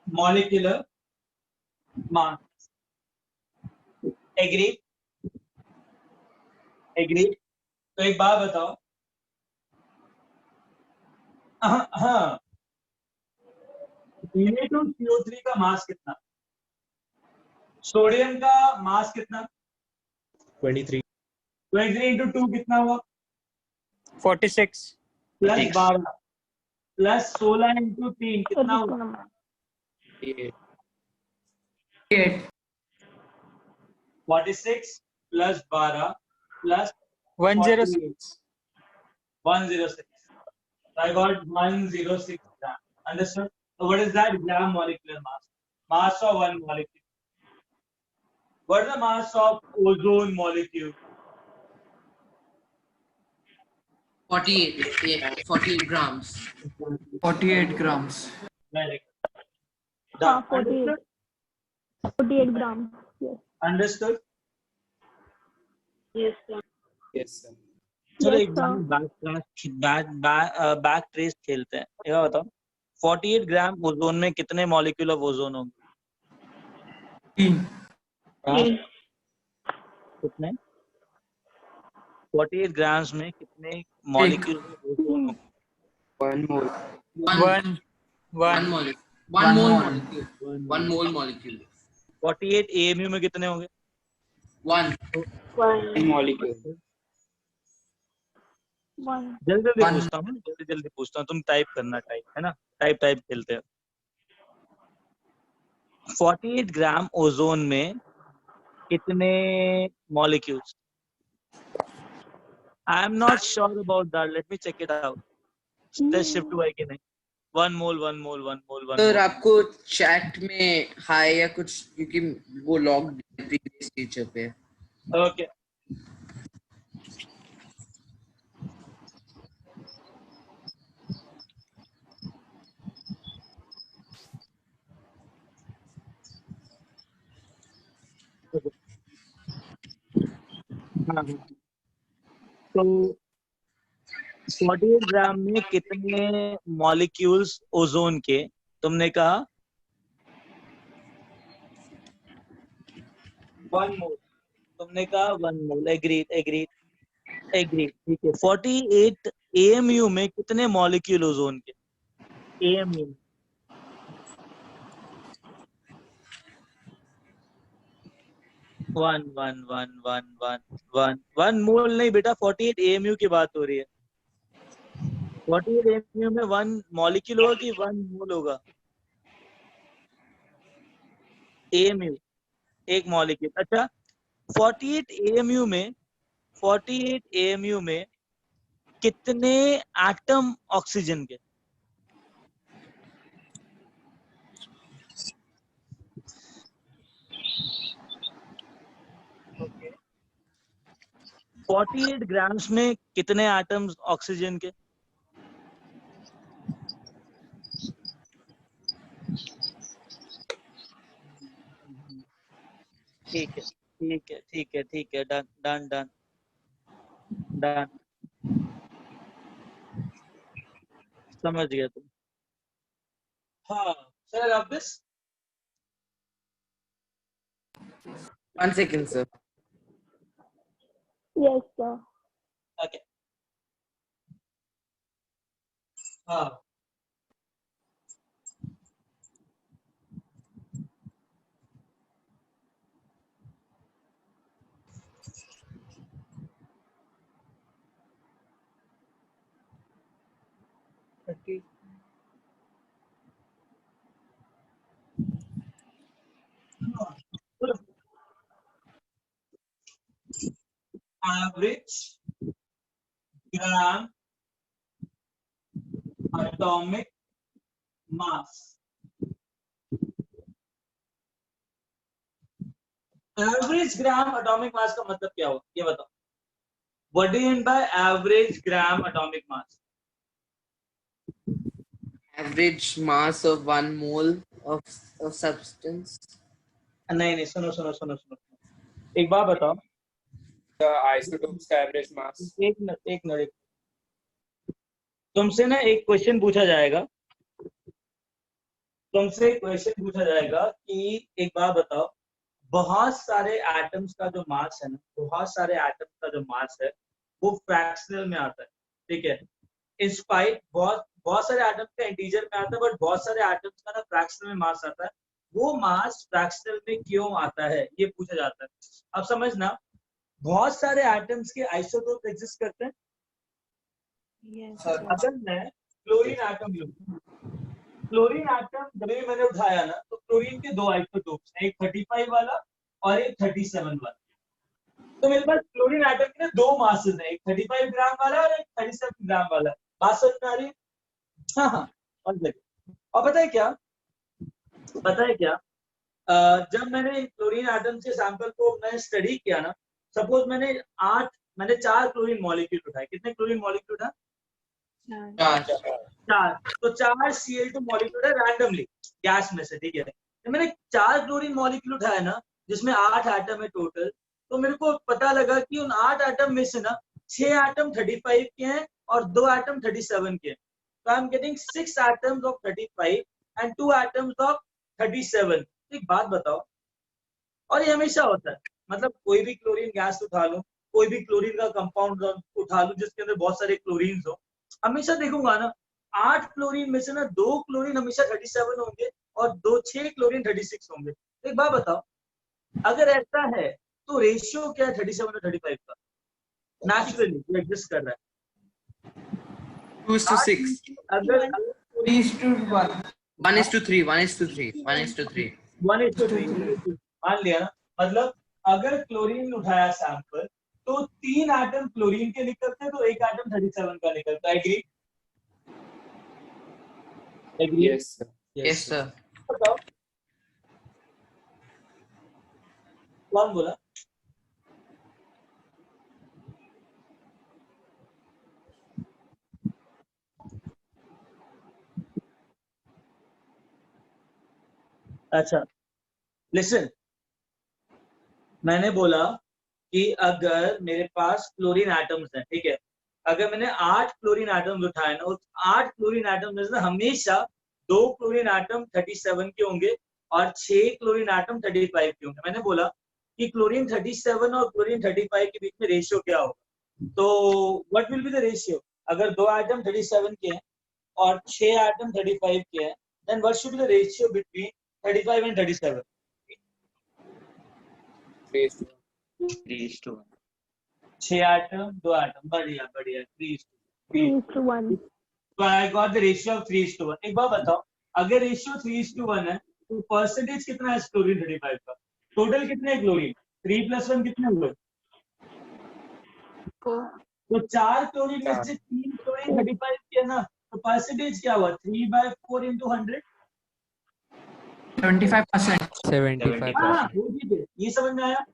Molecular mass. Agree? Agree? तो एक बात बताओ, हाँ, Na2CO3 का मास कितना? Sodium का मास कितना? 23. 23 into 2 कितना हुआ? 46. प्लस 12 प्लस 16 into 3 कितना हुआ? 46 plus 12 plus 106. 106. So I got 106 gram. Understood? So what is that? Gram molecular mass. Mass of one molecule. What is the mass of ozone molecule? 48 grams. 48 grams. Very good. Done. 48 grams. Yes. Understood? Yes, sir. Yes, sir. चलो Yes, exam back trace खेलते हैं। ये बताओ 48 ग्राम ozone में कितने molecule of ozone होंगे? 3. कितने? 48 grams में कितने मॉलिक्यूल ऑफ ओजोन होंगे? 1 mole. One. One mole molecule. 48 AMU में कितने होंगे? 1 molecule. जल्दी पूछता हूँ, जल्दी पूछता हूँ, तुम टाइप करना, टाइप है ना, टाइप खेलते हैं। 48 ग्राम ओजोन में कितने molecules? I am not sure about that, let me check it out. Test shift हुआ है कि नहीं? 1 मोल। सर आपको चैट में हाय या कुछ, क्योंकि वो लॉग प्रीवियस टीचर पे। ओके तो 48 ग्राम में कितने मॉलिक्यूल्स ओजोन के? तुमने कहा 1 मोल। तुमने कहा 1 मोल। एग्रीड। ठीक है। 48 AMU में कितने मॉलिक्यूल ओजोन के? AMU 1 मोल नहीं बेटा, 48 AMU की बात हो रही है। 48 AMU में 1 मॉलिक्यूल होगा कि 1 मोल होगा? AMU एक मॉलिक्यूल। अच्छा 48 AMU में कितने एटम ऑक्सीजन के? ओके 48 ग्राम्स में कितने एटम्स ऑक्सीजन के? ठीक है। डन। समझ गया तुम? हाँ सर, अब this 1 second, sir. Yes, sir. Okay हाँ average gram atomic mass. Average ग्राम एटॉमिक मास का मतलब क्या हुआ, ये बताओ। What do you mean by average gram atomic mass? Average mass of 1 mole of substance. नहीं, सुनो। एक बात बताओ। The isotopes का average mass. एक मिनट। तुमसे ना एक क्वेश्चन पूछा जाएगा तुमसे क्वेश्चन पूछा जाएगा कि एक बात बताओ, बहुत सारे एटम्स का जो मास है ना, बहुत सारे एटम्स का जो मास है वो फ्रैक्शनल में आता है, ठीक है। इंस्पाइट बहुत सारे एटम्स का इंटीजर में आता है, बट बहुत सारे एटम्स का ना फ्रैक्शनल में मास आता है। वो मास फ्रैक्शनल में क्यों आता है, ये पूछा जाता है। अब समझना, बहुत सारे एटम्स के आइसोटोप एग्जिस्ट करते हैं। अगर मैं क्लोरीन एटम लूं, क्लोरीन एटम जब भी मैंने उठाया ना, तो क्लोरीन के दो आइसोटोप्स हैं, एक 35 वाला और एक 37 वाला। तो मेरे पास क्लोरीन एटम के ना दो मासेस हैं, एक 35 ग्राम वाला और एक 37 ग्राम वाला। बात समझ में आ रही है? हाँ हाँ। और पता है क्या, जब मैंने क्लोरीन एटम के सैंपल को मैं स्टडी किया ना, सपोज मैंने 4 क्लोरीन मॉलिक्यूल उठाए। कितने क्लोरीन मॉलिक्यूल उठाए? 4। तो 4 Cl2 मॉलिक्यूल है रैंडमली गैस में से, ठीक है। तो मैंने 4 क्लोरीन मॉलिक्यूल उठाया ना, जिसमें 8 एटम है टोटल, तो मेरे को पता लगा कि उन 8 एटम में से ना 6 एटम 35 के हैं और 2 एटम 37 के हैं। तो I am getting 6 atoms of 35 and 2 atoms of 37। एक बात बताओ, और ये हमेशा होता है, मतलब कोई भी क्लोरीन गैस उठा लो, कोई भी क्लोरीन का कंपाउंड उठा लो जिसके अंदर बहुत सारे क्लोरीन हो, हमेशा देखूंगा ना 8 क्लोरीन में से ना 2 क्लोरीन हमेशा 37 होंगे और 6 क्लोरीन 36 होंगे। एक बात बताओ, अगर ऐसा है तो रेशियो क्या है 37 और 35 का? नेचुरली जो एग्जिस्ट कर रहा है 2:6. अगर 3:1. 1:3. 1:3. 1:3. 1:3 मान लिया ना, मतलब अगर क्लोरीन उठाया सैंपल तो 3 एटम क्लोरीन के निकलते तो 1 एटम 37 का निकलता है। Agree? Yes, sir. Yes, sir. बताओ कौन बोला? अच्छा लिसन, मैंने बोला कि अगर मेरे पास क्लोरीन एटम्स हैं, ठीक है, अगर मैंने 8 क्लोरीन एटम्स उठाए ना, उस 8 क्लोरीन एटम में से हमेशा 2 क्लोरीन एटम 37 के होंगे और 6 क्लोरीन एटम 35 के होंगे। मैंने बोला कि क्लोरीन 37 और क्लोरीन 35 के बीच में रेशियो क्या होगा, तो what will be the ratio? अगर 2 एटम 37 के हैं और 6 एटम 35 के हैं, then what should be the ratio between 35 and 37? 3:1. 6 atom 2 atom, बढ़िया बढ़िया, 3:1. तो I got the ratio of 3:1। एक बार बताओ, अगर रेशियो 3:1 है तो परसेंटेज कितना है क्लोरीन 35 का? टोटल कितने क्लोरीन? 3 + 1 कितने हुए? तो 4 क्लोरीन में से 3 क्लोरीन 35 के है ना, तो परसेंटेज क्या हुआ? 3/4 × 100। 75%. 75%. ये समझ में आया?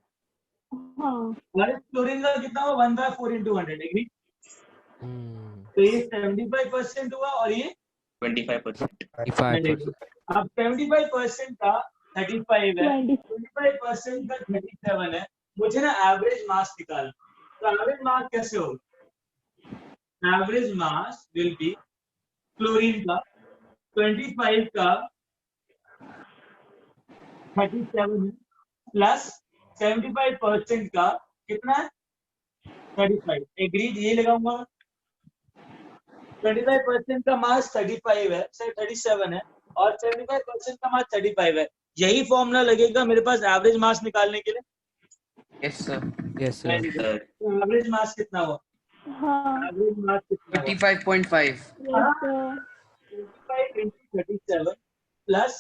और क्लोरीन का कितना हुआ? 1/4 × 100। एग्री? तो ये 75% हुआ और ये 25%. 25%. अब 75% का 35 है, 25% का 37 है, मुझे ना एवरेज मास निकालना। तो एवरेज मास कैसे होगा? Average mass will be chlorine का 25 का 37 प्लस 75% का कितना है? 35। एग्रीड? ये लगाऊंगा। 25% का मास 35 है, 37 है और 75% का मास 35 है। यही फॉर्मूला लगेगा मेरे पास एवरेज मास निकालने के लिए। Yes, sir. Yes, sir. Average mass कितना हुआ? एवरेज मास कितना हुआ? 35.5. 25 × 37 प्लस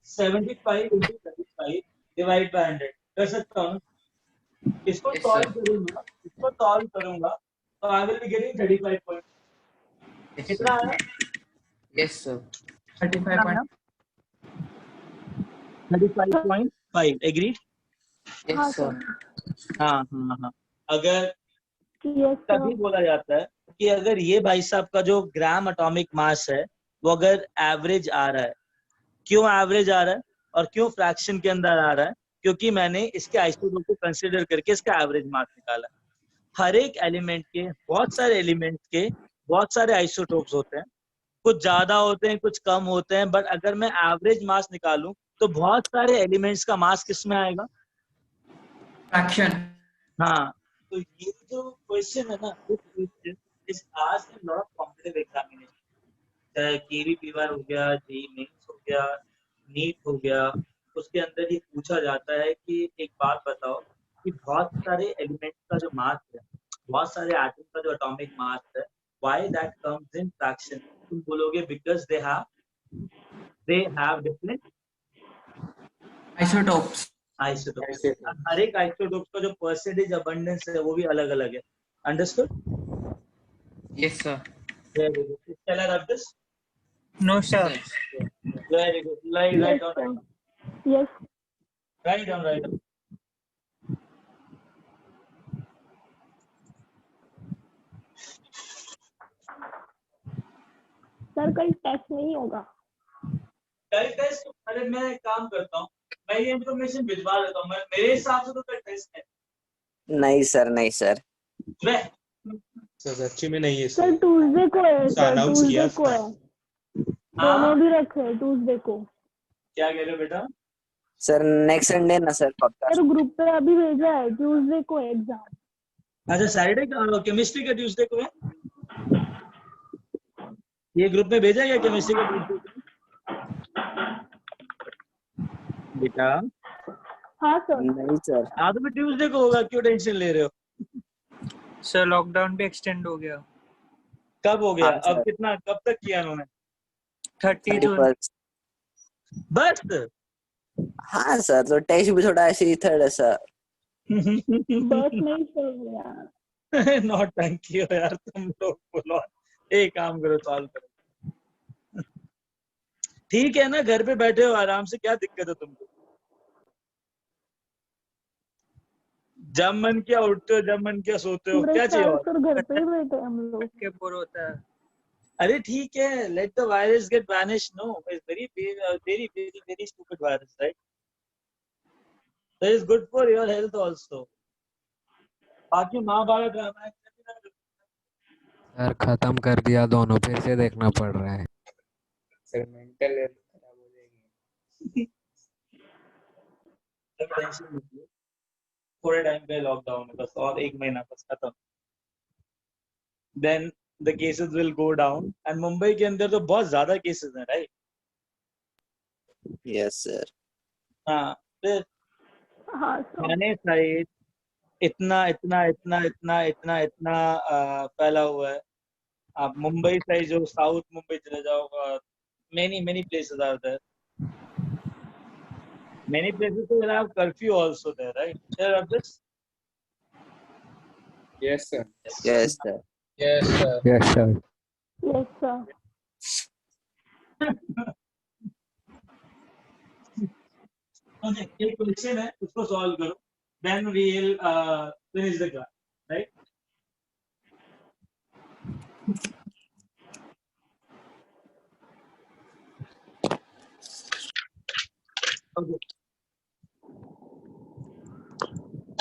75 × 35 डिवाइड बाय 100 कर सकता हूँ। इसको Yes, सॉल्व करूंगा तो I will be getting 35 point. Yes, कितना sir. है? Yes, sir. 35.5। Agreed? Yes, sir. हाँ। अगर तभी बोला जाता है कि अगर ये भाई साहब का जो ग्राम एटॉमिक मास है वो अगर एवरेज आ रहा है, क्यों एवरेज आ रहा है और क्यों फ्रैक्शन के अंदर आ रहा है? क्योंकि मैंने इसके आइसोटोप को कंसीडर करके इसका एवरेज मास निकाला। हर एक एलिमेंट के, बहुत सारे एलिमेंट के बहुत सारे आइसोटोप्स होते हैं, कुछ ज्यादा होते हैं कुछ कम होते हैं, बट अगर मैं एवरेज मास निकालूं तो बहुत सारे एलिमेंट्स का मास किस में आएगा? फ्रैक्शन। हाँ, तो ये जो क्वेश्चन है ना, this question is asked in lot of competitive examination, चाहे KVPY हो गया, JEE मेंस हो गया, नीट हो गया, उसके अंदर ये पूछा जाता है कि एक बात बताओ कि बहुत सारे एलिमेंट्स का जो मास है, बहुत सारे एटम का जो एटॉमिक मास है, why that comes in fraction? तुम बोलोगे because they have different Isotopes. isotopes. हर एक आइसोटोप का जो परसेंटेज अबंडेंस है वो भी अलग अलग है. Understood? Yes, sir. Very good. Shall I rub this? No, sir. Very good. Write Yes, down. sir. Yes. Write down. Sir कल टेस्ट नहीं होगा? कल टेस्ट? अरे मैं एक काम करता हूँ, मैं ये इन्फॉर्मेशन भिजवा देता हूँ. मेरे हिसाब से तो कल टेस्ट है. नहीं सर. सच्ची में नहीं है सर ट्यूसडे को है. सर अनाउंस किया ट्यूसडे को है. दोनों भी रखे ट्यूसडे को. क्या कह रहे हो बेटा? सर नेक्स्ट संडे ना सर पक्का. सर ग्रुप पे अभी भेजा है, ट्यूसडे को एग्जाम. अच्छा, सैटरडे का केमिस्ट्री का ट्यूसडे को है. ये ग्रुप में भेजा गया केमिस्ट्री का ट्यूसडे को बेटा? हाँ सर. नहीं सर. हाँ तो ट्यूसडे को होगा, क्यों टेंशन ले रहे हो? सर लॉकडाउन भी एक्सटेंड हो गया. कब हो गया? हाँ, अब कितना, कब तक किया उन्होंने? 30 जून. बस? हाँ सर, तो टेस्ट भी थोड़ा ऐसे ही था सर. बस नहीं सर यार. नॉट थैंक यू यार, तुम लोग बोलो. एक काम करो, सॉल्व करो. ठीक है ना, घर पे बैठे हो आराम से, क्या दिक्कत है तुमको? जब मन किया उठते हो, जब मन किया सोते हो, क्या चाहिए और? सर घर पे ही बैठे हम लोग. के बोर होता है. अरे ठीक है, let the virus get vanish. No, it's very stupid virus, right? So it's good for your health also. बाकी महाभारत रामायण सर खत्म कर दिया दोनों, फिर से देखना पड़ रहा है. सर मेंटल हेल्थ खराब हो जाएगी. थोड़े टाइम पे लॉकडाउन है बस, और 1 महीना बस, खत्म. Then the cases will go down. And Mumbai के अंदर तो बहुत ज्यादा केसेस हैं, राइट? Yes sir. हाँ, फिर हाँ सर. थाने साइड इतना फैला हुआ है. आप मुंबई साइड जो साउथ मुंबई चले जाओ, many places are there. Many places will have curfew also there, right? Share of this? Yes sir. Yes sir. Yes sir. Yes sir. Yes sir. Okay, एक क्वेश्चन है, उसको सॉल्व करो. Then we will finish the class, right?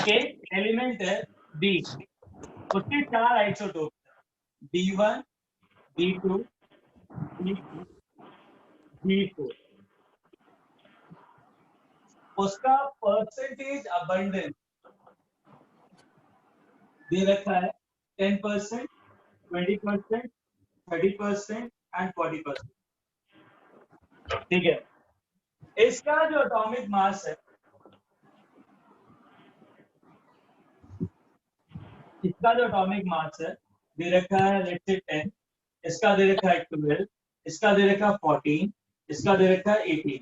Okay, element है B, उसके 4 isotope, B1, B2, B3, B4. उसका percentage abundance दे रखा है 10%, 20%, 30% and 40%. ठीक है. इसका जो एटॉमिक मास है, दे रखा है लेट्स से 10, इसका दे रखा है 12, इसका दे रखा है 14, इसका दे रखा है 18.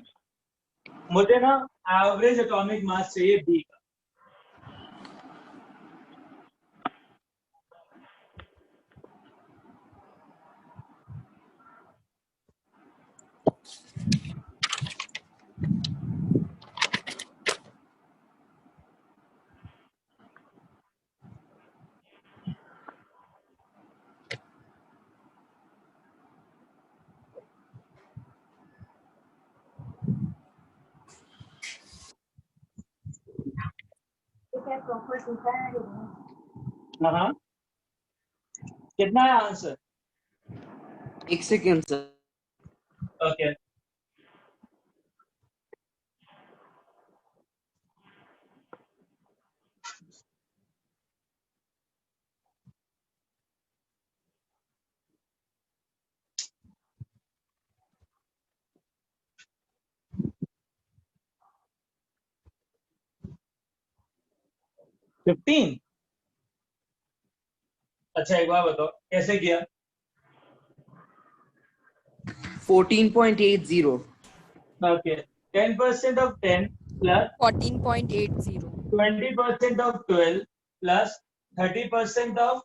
मुझे ना एवरेज एटॉमिक मास चाहिए बी का. हाँ, कितना है आंसर? 1 second sir. Okay. $15. अच्छा एक बार बताओ कैसे किया? 14.80. Okay. 10% of 10 plus 14.80. 20% of 12 plus 30% of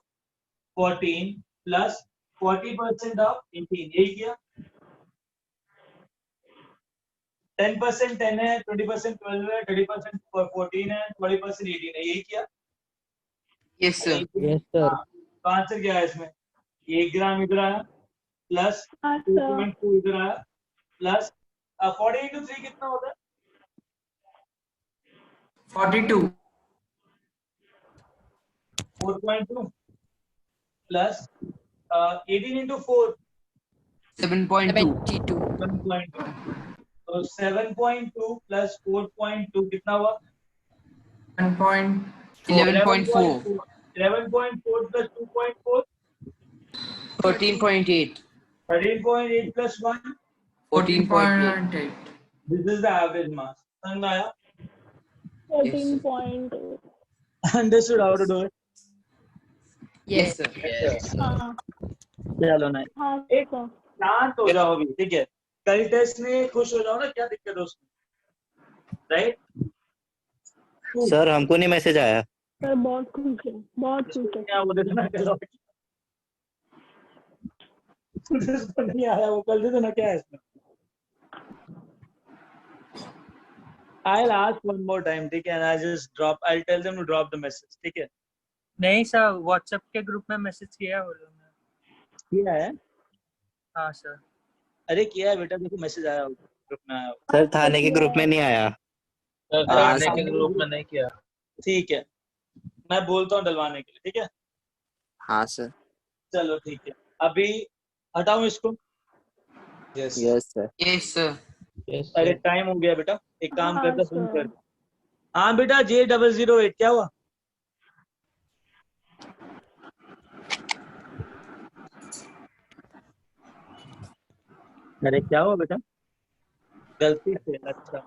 14 plus 40% of 18. यही किया? 10% 10 है, 20% 12 है, 30% 14 है, 20% 18 है. यही किया? Yes, sir. Yes, sir. हाँ. तो आंसर क्या है इसमें? 1 ग्राम इधर आया प्लस हाँ सर 2.2 इधर आया प्लस 40 into 3 कितना होता है? 42. 4.2 plus 18 into 4 7.2. 72. 7.2. तो 7.2 plus 4.2 कितना हुआ? 11.4. 11.4 plus 2.4 13.8. 13.8 plus 1. 14.8. This is the average mass. समझ में आया? 14.8. Understood how to do it? Yes, sir. हाँ चलो ना हाँ एक सर शांत हो जाओ अभी, ठीक है? कल टेस्ट में खुश हो जाओ ना, क्या दिक्कत है उसमें? राइट? सर हमको नहीं मैसेज आया। सर बहुत खुश है क्या वो देना कल जिसको नहीं आया वो कल दे देना, क्या है इसमें? I'll ask one more time, ठीक है? And I'll tell them to drop the message, ठीक है? नहीं सर, व्हाट्सएप के ग्रुप में मैसेज किया है वो लोग ने। किया है? हाँ सर। अरे किया है बेटा, देखो मैसेज आया होगा, ग्रुप में आया होगा। सर थाने के ग्रुप में नहीं आया। थाने के ग्रुप में नहीं किया। ठीक है, मैं बोलता हूँ डलवाने के लिए, ठीक है? हाँ सर चलो ठीक है, अभी हटाऊं इसको? Yes. Yes sir Yes, sir. अरे टाइम हो गया बेटा, एक काम हाँ, करता फोन sir. कर। हाँ बेटा, J008 क्या हुआ? अरे क्या हुआ बेटा? गलती से, अच्छा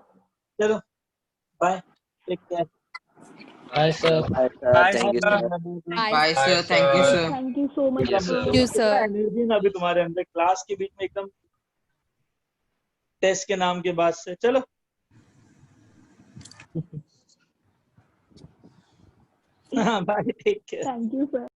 चलो bye, take care. Hi, sir. Hi, sir. Bye, Thank you, sir. sir. Bye, sir. Thank you, sir. Thank you so much Yes, sir. Thank you, sir. Energy ना अभी तुम्हारे अंदर, क्लास के बीच में एकदम टेस्ट के नाम के बाद से। चलो हाँ bye, take care. Thank you sir.